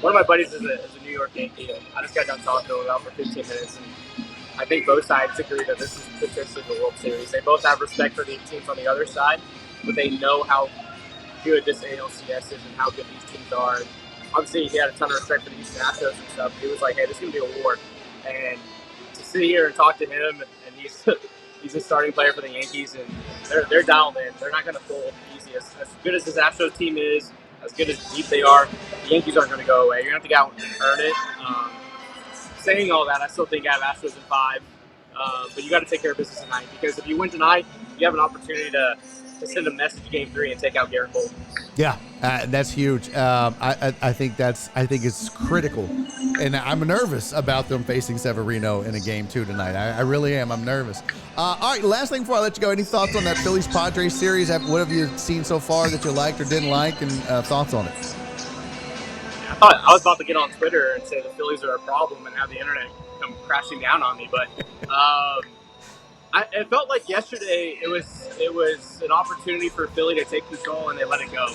one of my buddies is a New York Yankee. I just got done talking to him about for 15 minutes, and I think both sides agree that this is potentially the World Series. They both have respect for the teams on the other side, but they know how good this ALCS is and how good these teams are. And obviously, he had a ton of respect for the Houston Astros and stuff. He was like, hey, this is going to be a war. And to sit here and talk to him, and he's a starting player for the Yankees, and they're dialed in. They're not going to fold easy. As good as this Astros team is, as good as deep they are, the Yankees aren't going to go away. You're going to have to go out and earn it. Saying all that, I still think I have Astros in 5, but you got to take care of business tonight, because if you win tonight, you have an opportunity to send a message to Game 3 and take out Garrett Cole. Yeah, that's huge. I think it's critical, and I'm nervous about them facing Severino in a Game 2 tonight. I really am. I'm nervous. All right, last thing before I let you go, any thoughts on that Phillies-Padres series? What have you seen so far that you liked or didn't like, and thoughts on it? I was about to get on Twitter and say the Phillies are a problem and have the internet come crashing down on me, but it felt like yesterday it was an opportunity for Philly to take control, and they let it go.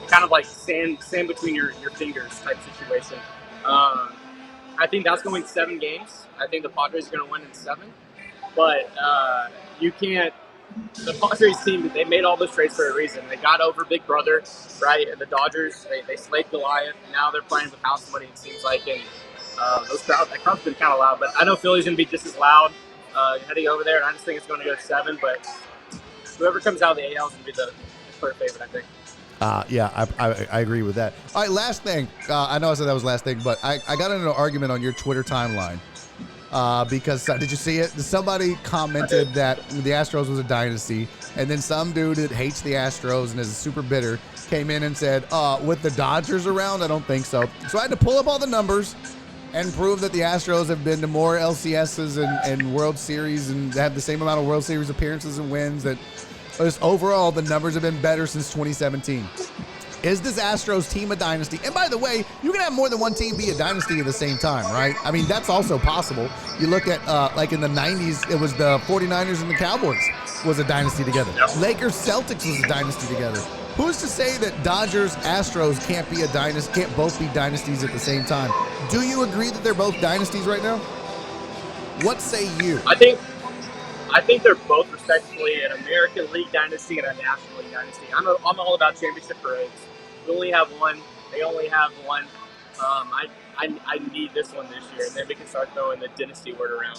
Kind of like sand between your fingers type situation. I think that's going 7 games. I think the Padres are going to win in 7, but you can't. The Padres team, they made all those trades for a reason. They got over Big Brother, right? And the Dodgers, they slayed Goliath. Now they're playing with house money, it seems like. And that crowd's been kind of loud. But I know Philly's going to be just as loud heading over there. And I just think it's going to go 7. But whoever comes out of the AL is going to be the clear favorite, I think. Yeah, I agree with that. All right, last thing. I know I said that was last thing, but I got into an argument on your Twitter timeline because did you see it? Somebody commented that the Astros was a dynasty, and then some dude that hates the Astros and is super bitter came in and said, with the Dodgers around, I don't think so. So I had to pull up all the numbers and prove that the Astros have been to more LCSs and World Series and have the same amount of World Series appearances and wins, that just overall the numbers have been better since 2017. Is this Astros team a dynasty? And by the way, you can have more than one team be a dynasty at the same time, right? I mean, that's also possible. You look at, like in the 90s, it was the 49ers and the Cowboys was a dynasty together. Yep. Lakers Celtics was a dynasty together. Who's to say that Dodgers Astros can't be a dynasty, can't both be dynasties at the same time? Do you agree that they're both dynasties right now? What say you? I think they're both respectively an American League dynasty and a National League dynasty. I'm all about championship parades. We only have one. They only have one. I need this one this year, and then we can start throwing the dynasty word around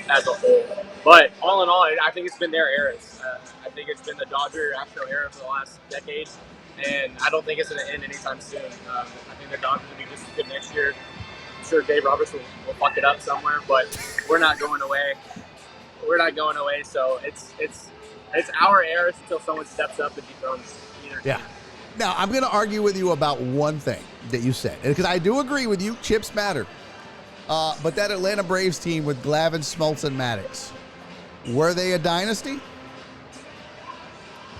as a whole. But all in all, I think it's been their eras. I think it's been the Dodger Astro era for the last decade, and I don't think it's going to end anytime soon. I think the Dodgers will be just as good next year. I'm sure Dave Roberts will fuck it up somewhere, but we're not going away. We're not going away, so it's our era until someone steps up and dethrones either. Yeah. Now, I'm going to argue with you about one thing that you said, because I do agree with you, chips matter. But that Atlanta Braves team with Glavine, Smoltz, and Maddox, were they a dynasty?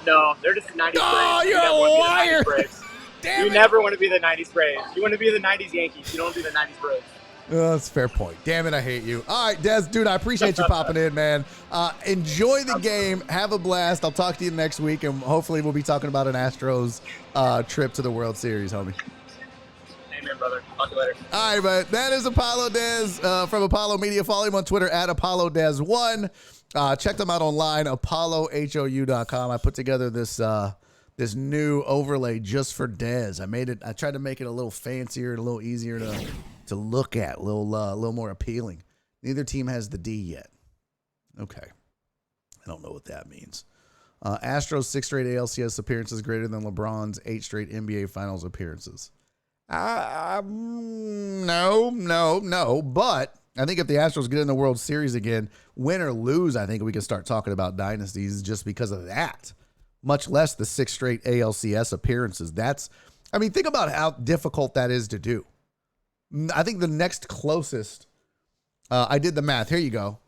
No, they're just 90s Braves. Oh, you're a liar! Damn You it. never want to be the 90s Braves. You want to be the 90s Yankees. You don't do the 90s Braves. That's a fair point. Damn it, I hate you. All right, Des, dude, I appreciate you popping in, man. Enjoy the game. Have a blast. I'll talk to you next week, and hopefully we'll be talking about an Astros trip to the World Series, homie. Amen, brother. Talk to you later. All right, but that is Apollo Des from Apollo Media. Follow him on Twitter at ApolloDez1. Check them out online, ApolloHOU.com. I put together this new overlay just for Des. I tried to make it a little fancier and a little easier to look at, a little more appealing. Neither team has the D yet. Okay. I don't know what that means. Astros 6 straight ALCS appearances greater than LeBron's 8 straight NBA Finals appearances. No. But I think if the Astros get in the World Series again, win or lose, I think we can start talking about dynasties just because of that. Much less the 6 straight ALCS appearances. Think about how difficult that is to do. I think the next closest, I did the math. Here you go.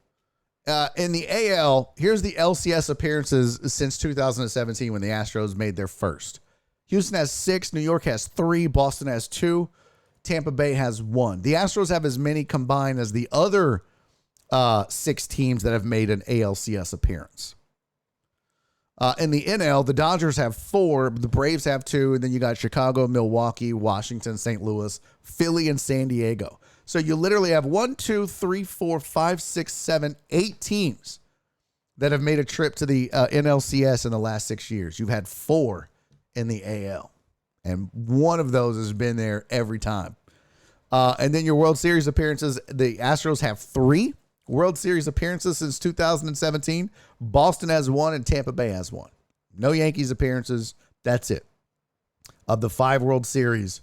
In the AL, here's the LCS appearances since 2017 when the Astros made their first. Houston has 6, New York has 3, Boston has 2, Tampa Bay has 1. The Astros have as many combined as the other 6 teams that have made an ALCS appearance. In the NL, the Dodgers have 4, the Braves have 2, and then you got Chicago, Milwaukee, Washington, St. Louis, Philly, and San Diego. So you literally have 1, 2, 3, 4, 5, 6, 7, 8 teams that have made a trip to the NLCS in the last 6 years. You've had 4 in the AL, and one of those has been there every time. And then your World Series appearances, the Astros have 3 World Series appearances since 2017. Boston has 1 and Tampa Bay has 1. No Yankees appearances. That's it. Of the 5 World Series,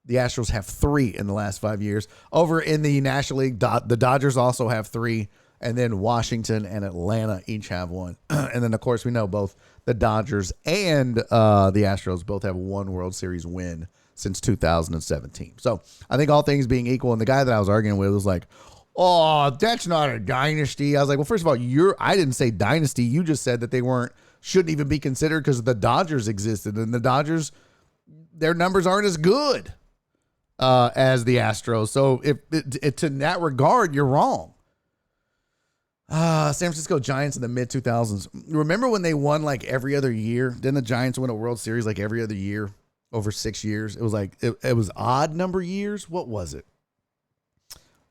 the Astros have 3 in the last 5 years. Over in the National League, the Dodgers also have 3, and then Washington and Atlanta each have 1. And then, of course, we know both the Dodgers and the Astros both have 1 World Series win since 2017. So I think all things being equal, and the guy that I was arguing with was like, oh, that's not a dynasty. I was like, well, first of all, I didn't say dynasty. You just said that they shouldn't even be considered because the Dodgers existed, and the Dodgers, their numbers aren't as good as the Astros. So if in that regard, you're wrong. San Francisco Giants in the mid 2000s. Remember when they won like every other year? Didn't the Giants win a World Series like every other year over 6 years? It was like, it was odd number years. What was it?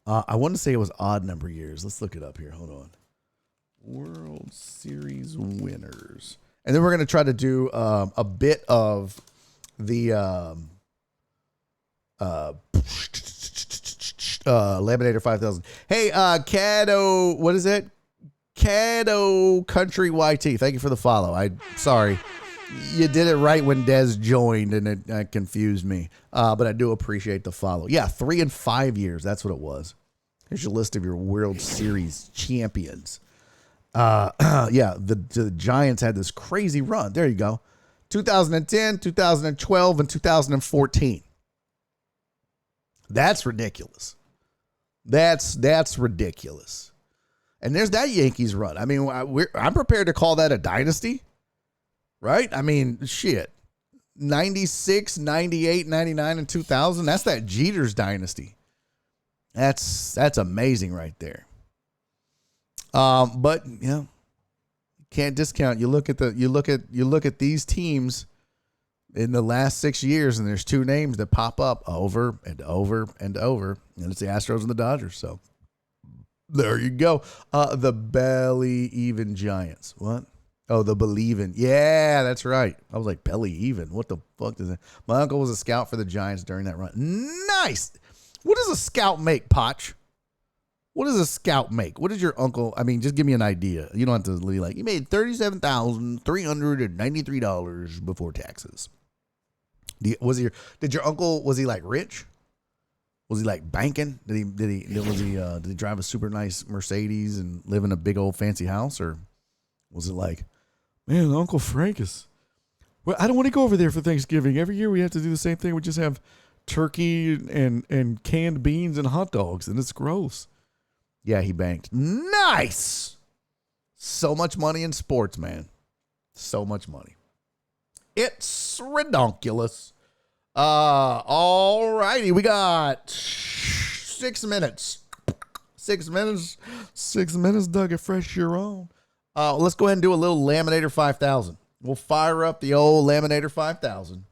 I want to say it was odd number years. Let's look it up here. Hold on. World Series winners. And then we're going to try to do a bit of the Laminator 5000. Hey, Caddo, what is it? Caddo Country YT. Thank you for the follow. Sorry. You did it right when Dez joined, and it confused me. But I do appreciate the follow. Yeah, 3 and 5 years. That's what it was. Here's your list of your World Series champions. Yeah, the Giants had this crazy run. There you go. 2010, 2012, and 2014. That's ridiculous. That's ridiculous. And there's that Yankees run. I mean, I'm prepared to call that a dynasty, right? I mean, shit. 96, 98, 99, and 2000. That's that Jeter's dynasty. That's amazing right there. But you know, can't discount. You look at these teams in the last 6 years, and there's two names that pop up over and over and over, and it's the Astros and the Dodgers. So there you go. The belly even Giants. What? Oh, the Believin'. Yeah, that's right. I was like, belly even. What the fuck does that? My uncle was a scout for the Giants during that run. Nice. What does a scout make, Potch? What does a scout make? What does your uncle? I mean, just give me an idea. You don't have to be like, he made $37,393 before taxes. Did your uncle, was he like rich? Was he like banking? Did he drive a super nice Mercedes and live in a big old fancy house? Or was it like, man, Uncle Frank is, well, I don't want to go over there for Thanksgiving. Every year we have to do the same thing. We just have turkey and canned beans and hot dogs, and it's gross. Yeah, he banked. Nice. So much money in sports, man. So much money. It's redonkulous. All righty. We got 6 minutes. 6 minutes. 6 minutes, Doug, at Fresh Your Own. Let's go ahead and do a little Laminator 5000. We'll fire up the old Laminator 5000.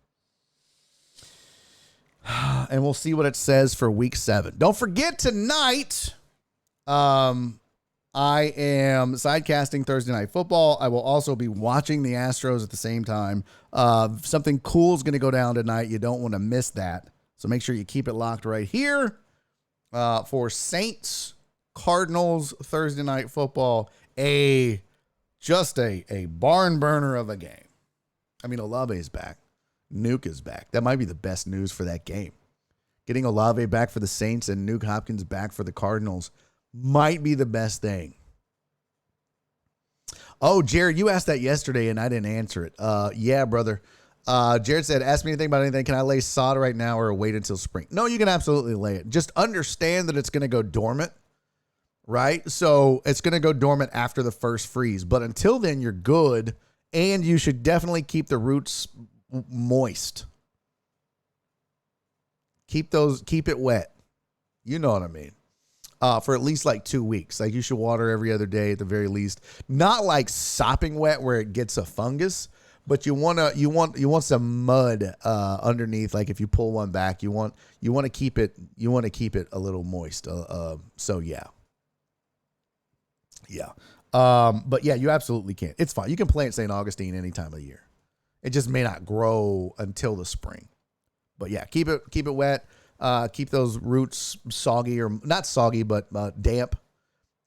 And we'll see what it says for week 7. Don't forget tonight, I am sidecasting Thursday Night Football. I will also be watching the Astros at the same time. Something cool is going to go down tonight. You don't want to miss that. So make sure you keep it locked right here for Saints Cardinals Thursday Night Football. Just a barn burner of a game. I mean, Olave is back. Nuke is back. That might be the best news for that game. Getting Olave back for the Saints and Nuke Hopkins back for the Cardinals might be the best thing. Oh, Jared, you asked that yesterday and I didn't answer it. Yeah, brother. Jared said, ask me anything about anything. Can I lay sod right now or wait until spring? No, you can absolutely lay it. Just understand that it's going to go dormant, right? So it's going to go dormant after the first freeze. But until then, you're good. And you should definitely keep the roots moist. Keep it wet. You know what I mean? For at least like 2 weeks. Like you should water every other day at the very least. Not like sopping wet where it gets a fungus, but you want some mud underneath. Like if you pull one back, you want to keep it a little moist. So yeah. Yeah. But yeah, you absolutely can. It's fine. You can plant St. Augustine any time of the year. It just may not grow until the spring. But yeah, keep it wet. Keep those roots soggy, or not soggy, but damp.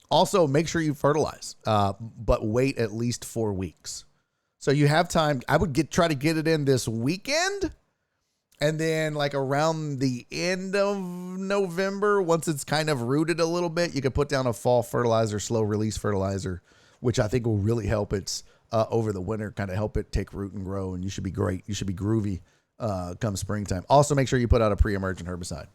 Also, make sure you fertilize, but wait at least 4 weeks. So you have time. I would try to get it in this weekend. And then like around the end of November, once it's kind of rooted a little bit, you could put down a fall fertilizer, slow release fertilizer, which I think will really help it over the winter, kind of help it take root and grow. And you should be great. You should be groovy come springtime. Also, make sure you put out a pre-emergent herbicide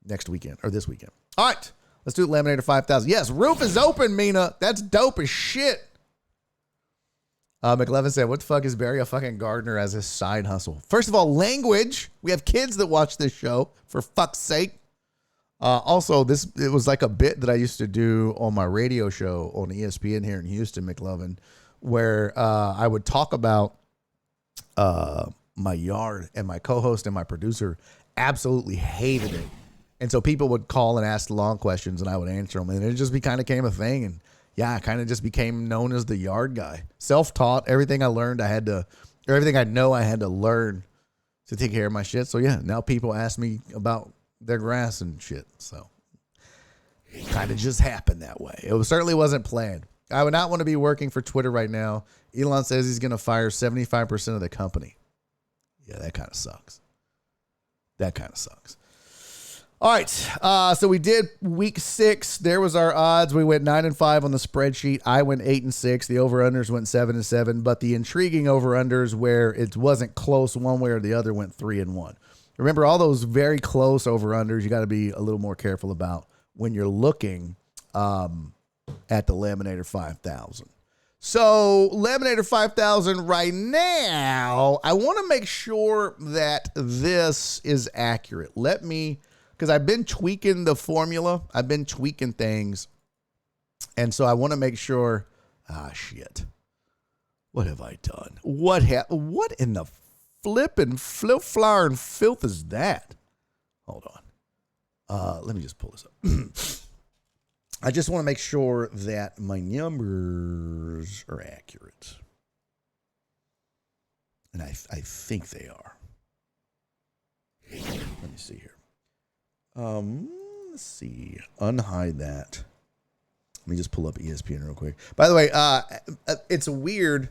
next weekend or this weekend. All right, let's do Laminator 5000. Yes, roof is open, Mina. That's dope as shit. McLevin said, what the fuck is Barry a fucking gardener as his side hustle? First of all, language. We have kids that watch this show, for fuck's sake. Also, it was like a bit that I used to do on my radio show on ESPN here in Houston, McLevin, where I would talk about my yard, and my co-host and my producer absolutely hated it. And so people would call and ask long questions, and I would answer them, and it just kind of became a thing. And yeah, I kind of just became known as the yard guy. Self-taught. Everything I learned, everything I know, I had to learn to take care of my shit. So yeah, now people ask me about their grass and shit. So it kind of just happened that way. It certainly wasn't planned. I would not want to be working for Twitter right now. Elon says he's going to fire 75% of the company. Yeah, that kind of sucks. All right. So we did week 6. There was our odds. We went 9-5 on the spreadsheet. I went 8-6. The over-unders went 7-7. But the intriguing over-unders where it wasn't close one way or the other went 3-1. Remember, all those very close over-unders you got to be a little more careful about when you're looking at the Laminator 5000. So Laminator 5000 right now, I want to make sure that this is accurate. Because I've been tweaking the formula. I've been tweaking things. And so I want to make sure, shit. What have I done? What in the flippin' flower and filth is that? Hold on. Let me just pull this up. I just want to make sure that my numbers are accurate. And I think they are. Let me see here. Let's see. Unhide that. Let me just pull up ESPN real quick. By the way, it's weird.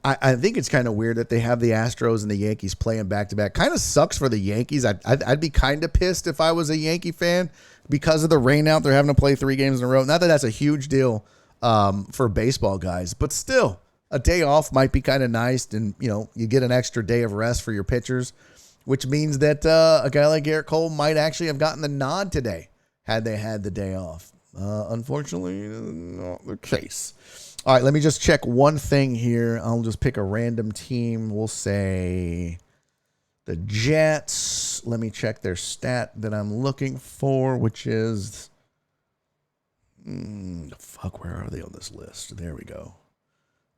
I think it's kind of weird that they have the Astros and the Yankees playing back-to-back. Kind of sucks for the Yankees. I'd be kind of pissed if I was a Yankee fan because of the rain out. They're having to play 3 games in a row. Not that that's a huge deal for baseball guys, but still, a day off might be kind of nice. And, you get an extra day of rest for your pitchers, which means that a guy like Garrett Cole might actually have gotten the nod today had they had the day off. Unfortunately, not the case. All right, let me just check one thing here. I'll just pick a random team. We'll say the Jets. Let me check their stat that I'm looking for, which is... where are they on this list? There we go.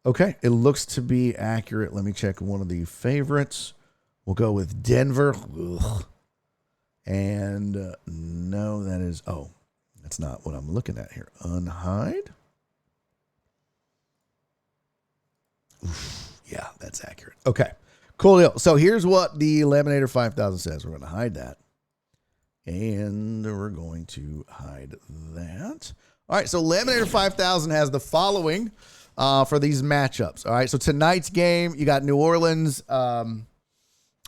Okay, it looks to be accurate. Let me check one of the favorites. We'll go with Denver. Ugh. And no, that is... Oh, that's not what I'm looking at here. Unhide. Oof, yeah, that's accurate. Okay, cool deal. So here's what the Laminator 5000 says. We're going to hide that. And we're going to hide that. All right, so Laminator 5000 has the following for these matchups. All right, so tonight's game, you got New Orleans on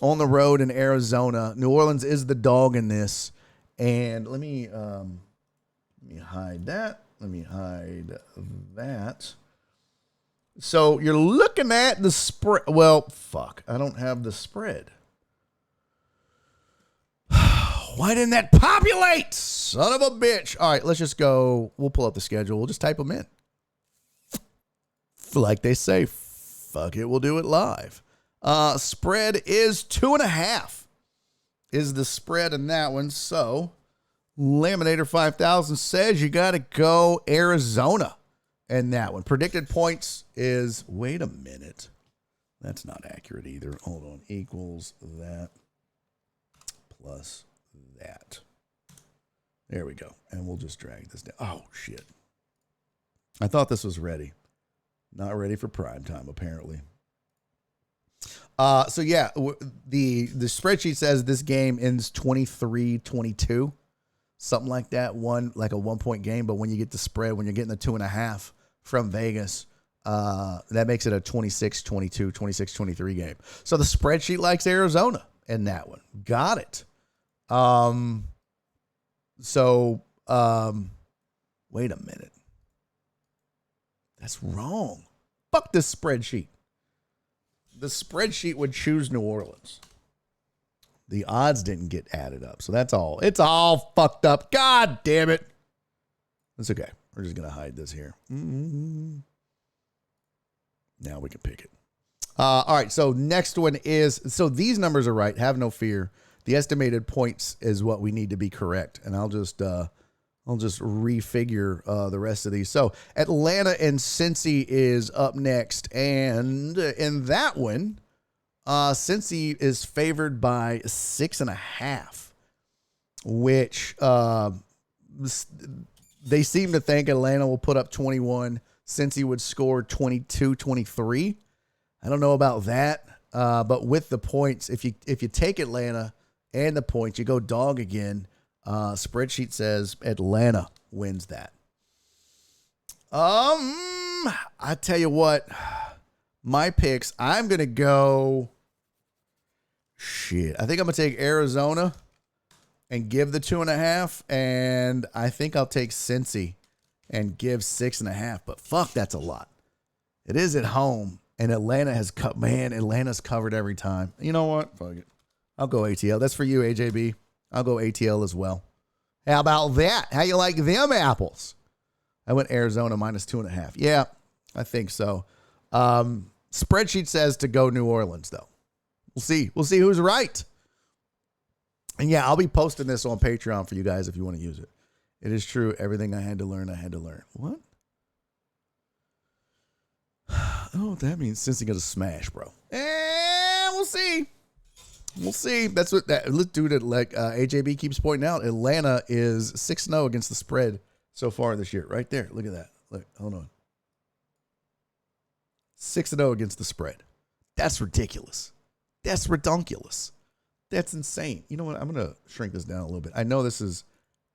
the road in Arizona. New Orleans is the dog in this. And let me hide that. Let me hide that. So you're looking at the spread. Well, fuck. I don't have the spread. Why didn't that populate? Son of a bitch. All right, let's just go. We'll pull up the schedule. We'll just type them in. Like they say, fuck it. We'll do it live. Spread is 2.5 is the spread in that one. So Laminator 5000 says you got to go Arizona. And that one. Predicted points is, wait a minute. That's not accurate either. Hold on. Equals that plus that. There we go. And we'll just drag this down. Oh, shit. I thought this was ready. Not ready for prime time, apparently. So, yeah, the spreadsheet says this game ends 23-22. Something like that. Like a 1-point game. But when you get the spread, when you're getting the 2.5, from Vegas, that makes it a 26-22, 26-23 game. So the spreadsheet likes Arizona in that one. Got it. Wait a minute. That's wrong. Fuck this spreadsheet. The spreadsheet would choose New Orleans. The odds didn't get added up. So that's all. It's all fucked up. God damn it. It's okay. We're just going to hide this here. Now we can pick it. All right. So next one is, so these numbers are right. Have no fear. The estimated points is what we need to be correct. And I'll just refigure the rest of these. So Atlanta and Cincy is up next. And in that one, Cincy is favored by 6.5, which, they seem to think Atlanta will put up 21. Cincy would score 22, 23. I don't know about that. But with the points, if you take Atlanta and the points, you go dog again. Spreadsheet says Atlanta wins that. I tell you what, my picks, I'm going to go, I think I'm going to take Arizona and give the 2.5, and I think I'll take Cincy and give 6.5, but fuck, that's a lot. It is at home, and Atlanta has Atlanta's covered every time. You know what? Fuck it. I'll go ATL. That's for you, AJB. I'll go ATL as well. How about that? How you like them apples? I went Arizona minus 2.5. Yeah, I think so. Spreadsheet says to go New Orleans, though. We'll see. We'll see who's right. And yeah, I'll be posting this on Patreon for you guys if you want to use it. It is true. Everything I had to learn, I had to learn. What? Oh, that means Cincy going to smash, bro. And we'll see. We'll see. That's what that. Let's do it. Like AJB keeps pointing out, Atlanta is 6-0 against the spread so far this year. Right there. Look at that. Look, hold on. 6-0 against the spread. That's ridiculous. That's redonkulous. That's insane. You know what? I'm going to shrink this down a little bit. I know this is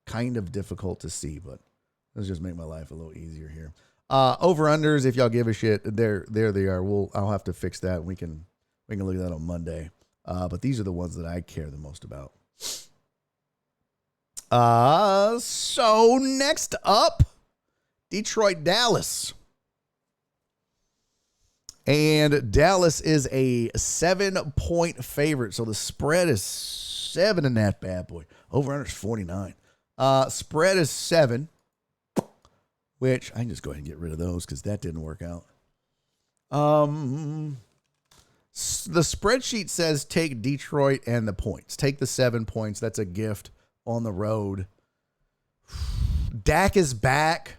kind of difficult to see, but let's just make my life a little easier here. Over-unders, if y'all give a shit, there they are. I'll have to fix that. We can look at that on Monday. But these are the ones that I care the most about. So next up, Detroit, Dallas. And Dallas is a 7-point favorite. So the spread is 7 in that bad boy. Over-under is 49. Spread is 7, which I can just go ahead and get rid of those because that didn't work out. The spreadsheet says take Detroit and the points. Take the 7 points. That's a gift on the road. Dak is back.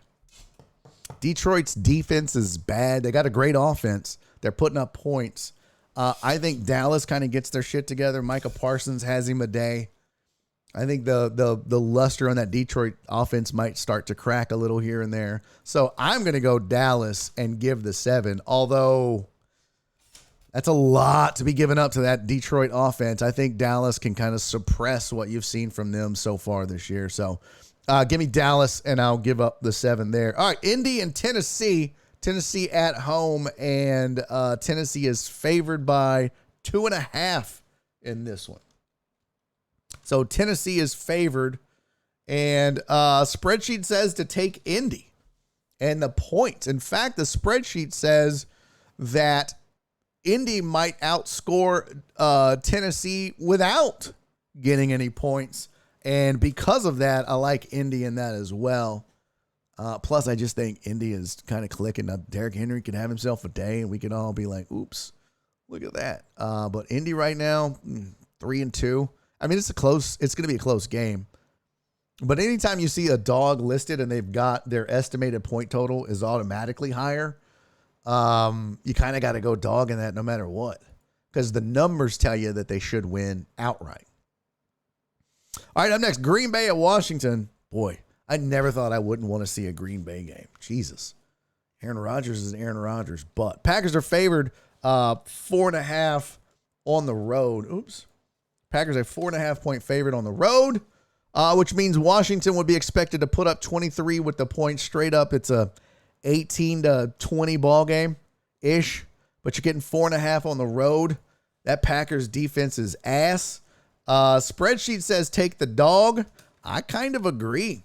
Detroit's defense is bad. They got a great offense. They're putting up points. I think Dallas kind of gets their shit together. Micah Parsons has him a day. I think the luster on that Detroit offense might start to crack a little here and there. So I'm going to go Dallas and give the 7, although that's a lot to be given up to that Detroit offense. I think Dallas can kind of suppress what you've seen from them so far this year. So give me Dallas, and I'll give up the 7 there. All right, Indy and Tennessee. Tennessee at home, and Tennessee is favored by 2.5 in this one. So Tennessee is favored, and spreadsheet says to take Indy and the points. In fact, the spreadsheet says that Indy might outscore Tennessee without getting any points. And because of that, I like Indy in that as well. Plus, I just think Indy is kind of clicking. Now, Derrick Henry can have himself a day, and we can all be like, oops, look at that. But Indy right now, 3-2. I mean, it's going to be a close game. But anytime you see a dog listed and they've got their estimated point total is automatically higher, you kind of got to go dog in that no matter what. Because the numbers tell you that they should win outright. All right, up next, Green Bay at Washington. Boy, I never thought I wouldn't want to see a Green Bay game. Jesus. Aaron Rodgers is Aaron Rodgers. But Packers are favored 4.5 on the road. Oops. Packers are 4.5-point favorite on the road, which means Washington would be expected to put up 23 with the points straight up. It's a 18-20 ball game-ish, but you're getting 4.5 on the road. That Packers defense is ass. Spreadsheet says take the dog. I kind of agree.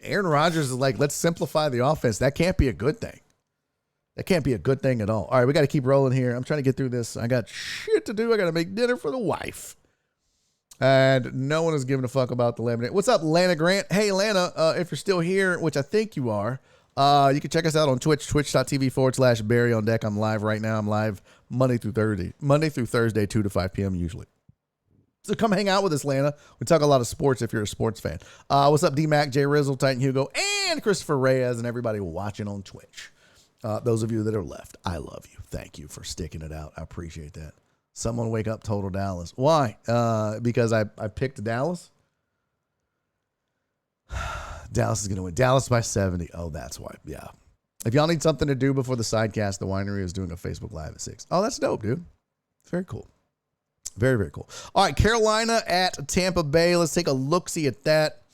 Aaron Rodgers is like, let's simplify the offense. That can't be a good thing. That can't be a good thing at all. All right, we got to keep rolling here. I'm trying to get through this. I got shit to do. I got to make dinner for the wife. And no one is giving a fuck about the lemonade. What's up, Lana Grant? Hey, Lana, if you're still here, which I think you are, you can check us out on Twitch, twitch.tv/Barry on Deck. I'm live right now. I'm live Monday through Thursday, 2 to 5 p.m. usually. So come hang out with us, Lana. We talk a lot of sports if you're a sports fan. What's up, D-Mac, Jay Rizzle, Titan Hugo, and Christopher Reyes, and everybody watching on Twitch. Those of you that are left, I love you. Thank you for sticking it out. I appreciate that. Someone wake up Total Dallas. Why? Because I picked Dallas. Dallas is going to win. Dallas by 70. Oh, that's why. Yeah. If y'all need something to do before the sidecast, the winery is doing a Facebook Live at 6. Oh, that's dope, dude. Very cool. Very, very cool. All right, Carolina at Tampa Bay. Let's take a look-see at that.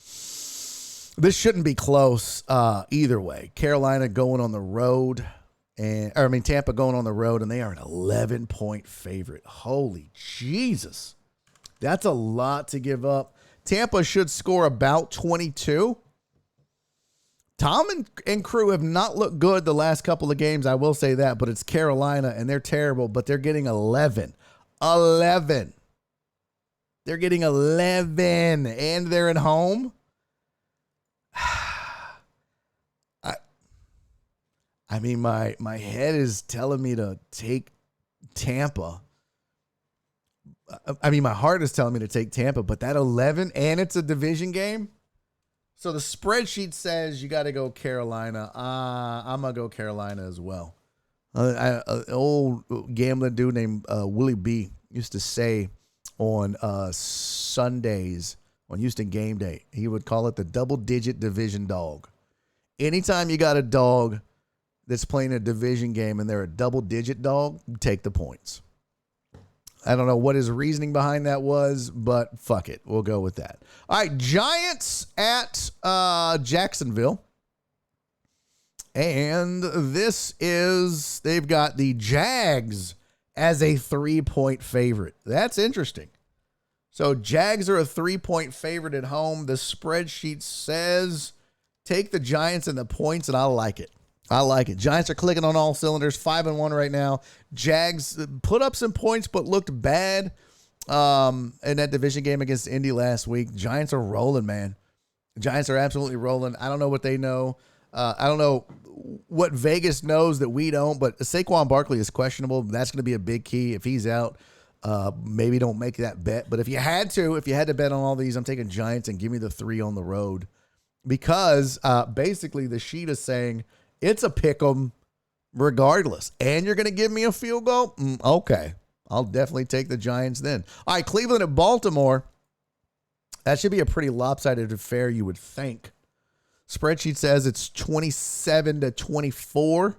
This shouldn't be close either way. Carolina going on the road, Tampa going on the road, and they are an 11-point favorite. Holy Jesus. That's a lot to give up. Tampa should score about 22. Tom and crew have not looked good the last couple of games, I will say that, but it's Carolina, and they're terrible, but they're getting 11. 11. They're getting 11, and they're at home. I mean, my head is telling me to take Tampa. I mean, my heart is telling me to take Tampa, but that 11, and it's a division game. So the spreadsheet says you got to go Carolina. I'm going to go Carolina as well. An old gambling dude named Willie B used to say on Sundays on Houston Game Day, he would call it the double-digit division dog. Anytime you got a dog that's playing a division game and they're a double-digit dog, take the points. I don't know what his reasoning behind that was, but fuck it. We'll go with that. All right, Giants at Jacksonville. And they've got the Jags as a 3-point favorite. That's interesting. So Jags are a 3-point favorite at home. The spreadsheet says take the Giants and the points, and I like it. Giants are clicking on all cylinders, 5-1 right now. Jags put up some points, but looked bad in that division game against Indy last week. Giants are rolling, man. Giants are absolutely rolling. I don't know what they know. I don't know what Vegas knows that we don't, but Saquon Barkley is questionable. That's going to be a big key. If he's out, maybe don't make that bet. But if you had to bet on all these, I'm taking Giants and give me the 3 on the road because basically the sheet is saying it's a pick 'em regardless. And you're going to give me a field goal? Okay. I'll definitely take the Giants then. All right, Cleveland at Baltimore. That should be a pretty lopsided affair, you would think. Spreadsheet says it's 27-24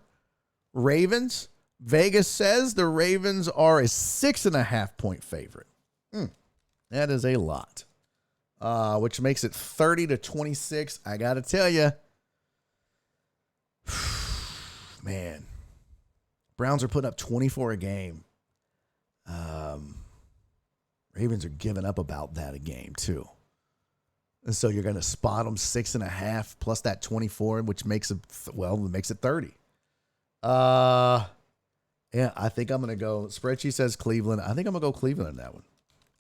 Ravens. Vegas says the Ravens are a 6.5-point favorite. That is a lot, which makes it 30-26. I got to tell you, man, Browns are putting up 24 a game. Ravens are giving up about that a game too. And so you're going to spot them 6.5 plus that 24, which makes it 30. Yeah, I think I'm going to go. Spreadsheet says Cleveland. I think I'm going to go Cleveland on that one.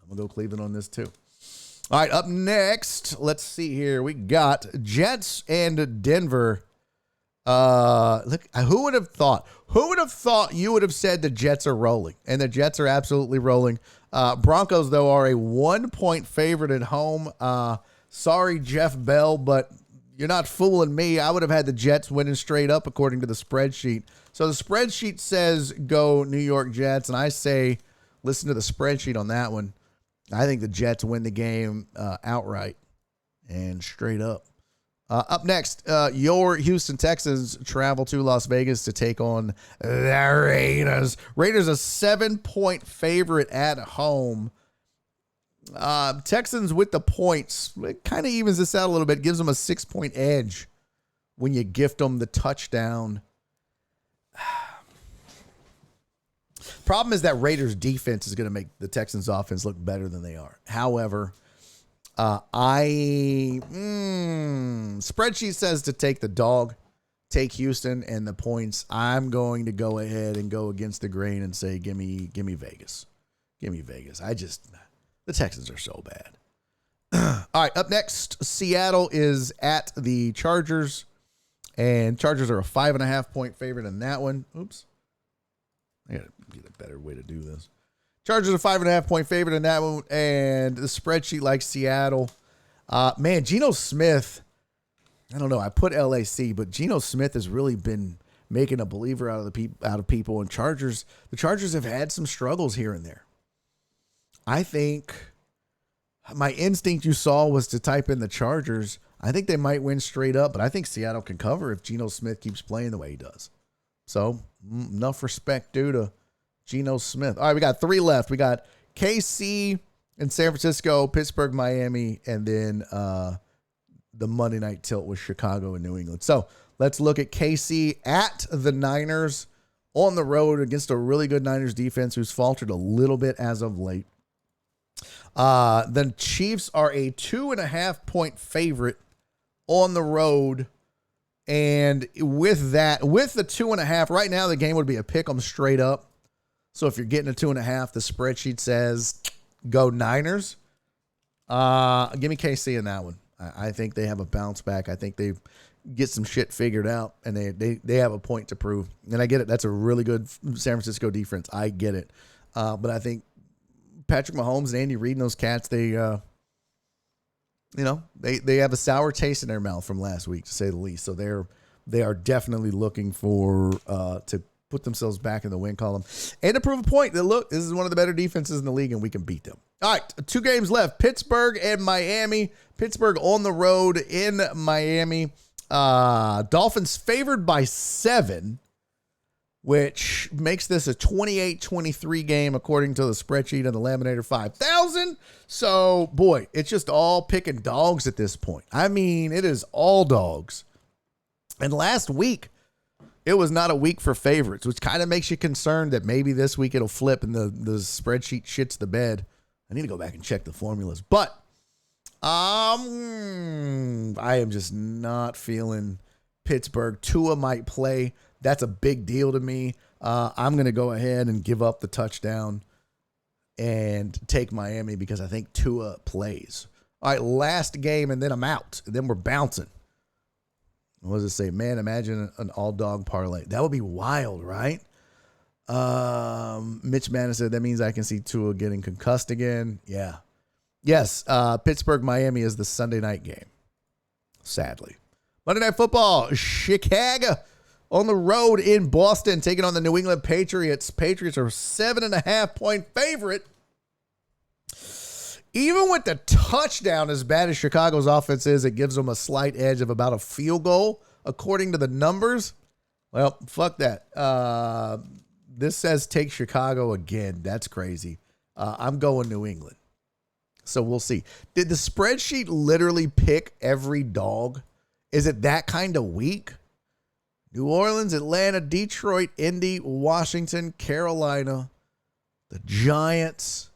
I'm going to go Cleveland on this too. All right, up next, let's see here. We got Jets and Denver. Look, who would have thought? Who would have thought you would have said the Jets are rolling? And the Jets are absolutely rolling. Broncos, though, are a 1-point favorite at home. Sorry, Jeff Bell, but you're not fooling me. I would have had the Jets winning straight up according to the spreadsheet. So the spreadsheet says go New York Jets, and I say listen to the spreadsheet on that one. I think the Jets win the game outright and straight up. Up next, your Houston Texans travel to Las Vegas to take on the Raiders. Raiders a 7-point favorite at home. Texans with the points. It kind of evens this out a little bit. Gives them a 6-point edge when you gift them the touchdown. Problem is that Raiders defense is going to make the Texans offense look better than they are. However, spreadsheet says to take the dog, take Houston and the points. I'm going to go ahead and go against the grain and say, give me Vegas. Give me Vegas. The Texans are so bad. All right, up next, Seattle is at the Chargers, and Chargers are a 5.5-point favorite in that one. Oops. I got to get a better way to do this. Chargers are a 5.5-point favorite in that one, and the spreadsheet likes Seattle. Man, Geno Smith, I don't know. I put LAC, but Geno Smith has really been making a believer out of people. And the Chargers have had some struggles here and there. I think my instinct you saw was to type in the Chargers. I think they might win straight up, but I think Seattle can cover if Geno Smith keeps playing the way he does. So enough respect due to Geno Smith. All right, we got 3 left. We got KC in San Francisco, Pittsburgh, Miami, and then the Monday night tilt with Chicago and New England. So let's look at KC at the Niners on the road against a really good Niners defense who's faltered a little bit as of late. The Chiefs are a 2.5 point favorite on the road. And with that, with the 2.5, right now the game would be a pick 'em straight up. So if you're getting a 2.5, the spreadsheet says go Niners. Give me KC in that one. I think they have a bounce back. I think they get some shit figured out, and they have a point to prove. And I get it. That's a really good San Francisco defense. I get it. But I think Patrick Mahomes and Andy Reid and those cats, they have a sour taste in their mouth from last week, to say the least. So they are definitely looking for to put themselves back in the win column and to prove a point that, look, this is one of the better defenses in the league and we can beat them. All right, 2 games left. Pittsburgh and Miami. Pittsburgh on the road in Miami. Dolphins favored by 7, which makes this a 28-23 game according to the spreadsheet of the Laminator 5000. So, boy, it's just all picking dogs at this point. I mean, it is all dogs. And last week, it was not a week for favorites, which kind of makes you concerned that maybe this week it'll flip and the spreadsheet shits the bed. I need to go back and check the formulas. But I am just not feeling Pittsburgh. Tua might play. That's a big deal to me. I'm going to go ahead and give up the touchdown and take Miami because I think Tua plays. All right, last game, and then I'm out. And then we're bouncing. What does it say? Man, imagine an all-dog parlay. That would be wild, right? Mitch Mann said, that means I can see Tua getting concussed again. Yeah. Yes, Pittsburgh-Miami is the Sunday night game, sadly. Monday Night Football, Chicago on the road in Boston, taking on the New England Patriots. Patriots are 7.5 point favorite. Even with the touchdown, as bad as Chicago's offense is, it gives them a slight edge of about a field goal, according to the numbers. Well, fuck that. This says take Chicago again. That's crazy. I'm going New England. So we'll see. Did the spreadsheet literally pick every dog? Is it that kind of week? New Orleans, Atlanta, Detroit, Indy, Washington, Carolina, the Giants,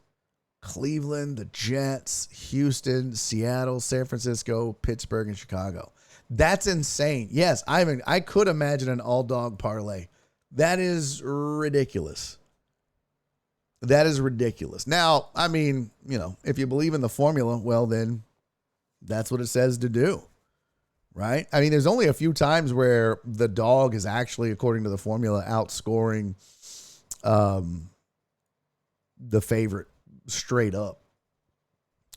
Cleveland, the Jets, Houston, Seattle, San Francisco, Pittsburgh, and Chicago. That's insane. Yes, I could imagine an all-dog parlay. That is ridiculous. That is ridiculous. Now, I mean, if you believe in the formula, well, then that's what it says to do, right? I mean, there's only a few times where the dog is actually, according to the formula, outscoring the favorite straight up.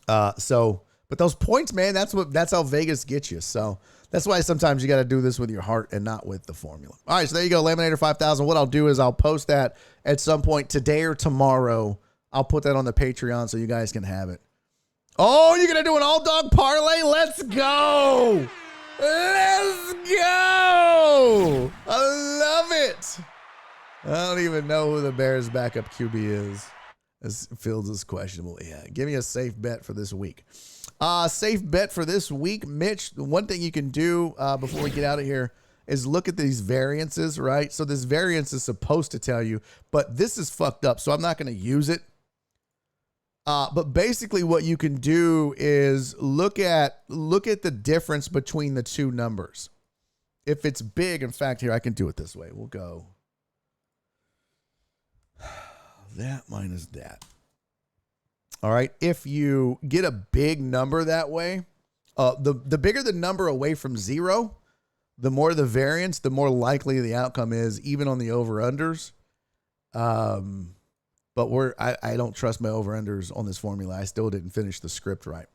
But those points, man, that's how Vegas gets you. So that's why sometimes you got to do this with your heart and not with the formula. All right, so there you go, Laminator 5000. What I'll do is I'll post that at some point today or tomorrow. I'll put that on the Patreon so you guys can have it. Oh, you're going to do an all-dog parlay? Let's go. Let's go. I love it. I don't even know who the Bears' backup QB is. As Fields is questionable. Yeah, give me a safe bet for this week. Safe bet for this week, Mitch. One thing you can do before we get out of here is look at these variances, right? So this variance is supposed to tell you, but this is fucked up, so I'm not going to use it. But basically what you can do is look at the difference between the two numbers. If it's big, in fact, here, I can do it this way. We'll go that minus that. All right. If you get a big number that way, the bigger the number away from 0, the more the variance, the more likely the outcome is, even on the over-unders. But I don't trust my over-unders on this formula. I still didn't finish the script right.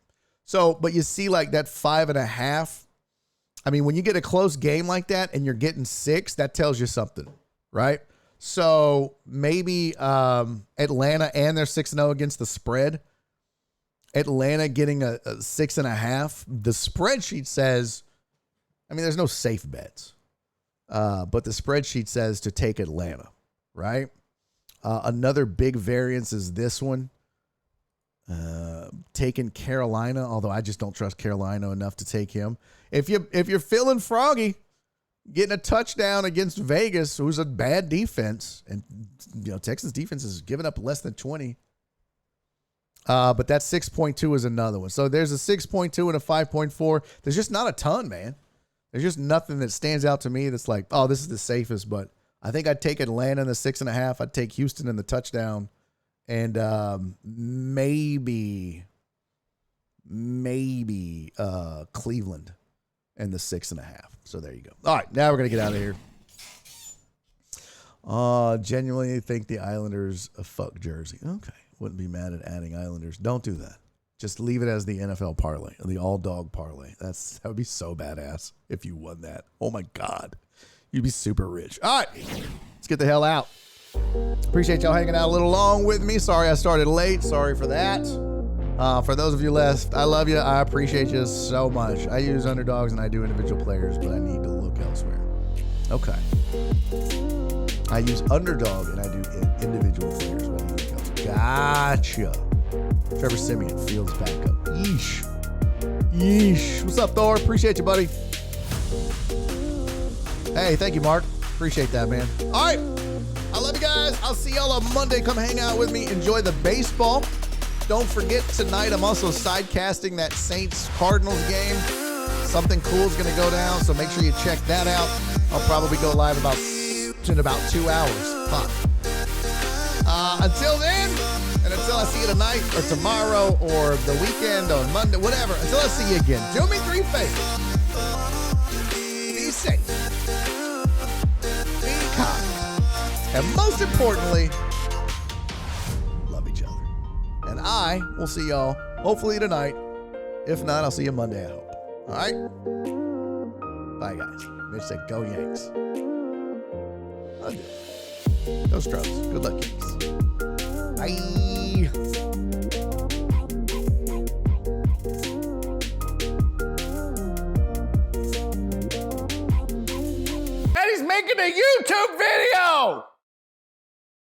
So, but you see like that 5.5. I mean, when you get a close game like that and you're getting 6, that tells you something, right? So maybe Atlanta, and they're 6-0 against the spread. Atlanta getting a 6.5. The spreadsheet says, I mean, there's no safe bets, but the spreadsheet says to take Atlanta, right? Another big variance is this one. taken Carolina, although I just don't trust Carolina enough to take him. If you're feeling froggy, getting a touchdown against Vegas, who's a bad defense, and Texas defense has given up less than 20. But that 6.2 is another one. So there's a 6.2 and a 5.4. There's just not a ton, man. There's just nothing that stands out to me that's like, oh, this is the safest. But I think I'd take Atlanta in the 6.5. I'd take Houston in the touchdown, and maybe Cleveland in the 6.5. So there you go. All right, now we're gonna get out of here. Genuinely think the Islanders a fuck jersey. Okay, wouldn't be mad at adding Islanders. Don't do that. Just leave it as the NFL parlay, the all dog parlay. That would be so badass if you won that. Oh my God, you'd be super rich. All right, let's get the hell out. Appreciate y'all hanging out a little long with me. Sorry I started late. Sorry for that. For those of you left, I love you. I appreciate you so much. I use underdogs and I do individual players, but I need to look elsewhere. Okay. I use underdog and I do individual players, but I need to look elsewhere. Gotcha. Trevor Siemian, Fields backup. Yeesh. What's up, Thor? Appreciate you, buddy. Hey, thank you, Mark. Appreciate that, man. All right. I love you guys. I'll see y'all on Monday. Come hang out with me. Enjoy the baseball. Don't forget, tonight I'm also sidecasting that Saints-Cardinals game. Something cool is going to go down, so make sure you check that out. I'll probably go live in about 2 hours. Fun. Until then, and until I see you tonight or tomorrow or the weekend or Monday, whatever, until I see you again, do me 3 favors. Be safe. Be kind. And most importantly, love each other. And I will see y'all hopefully tonight. If not, I'll see you Monday, I hope. All right? Bye, guys. Mitch said, go Yanks. I'll do it. Go Stros. Good luck, Yanks. Bye. And he's making a YouTube video!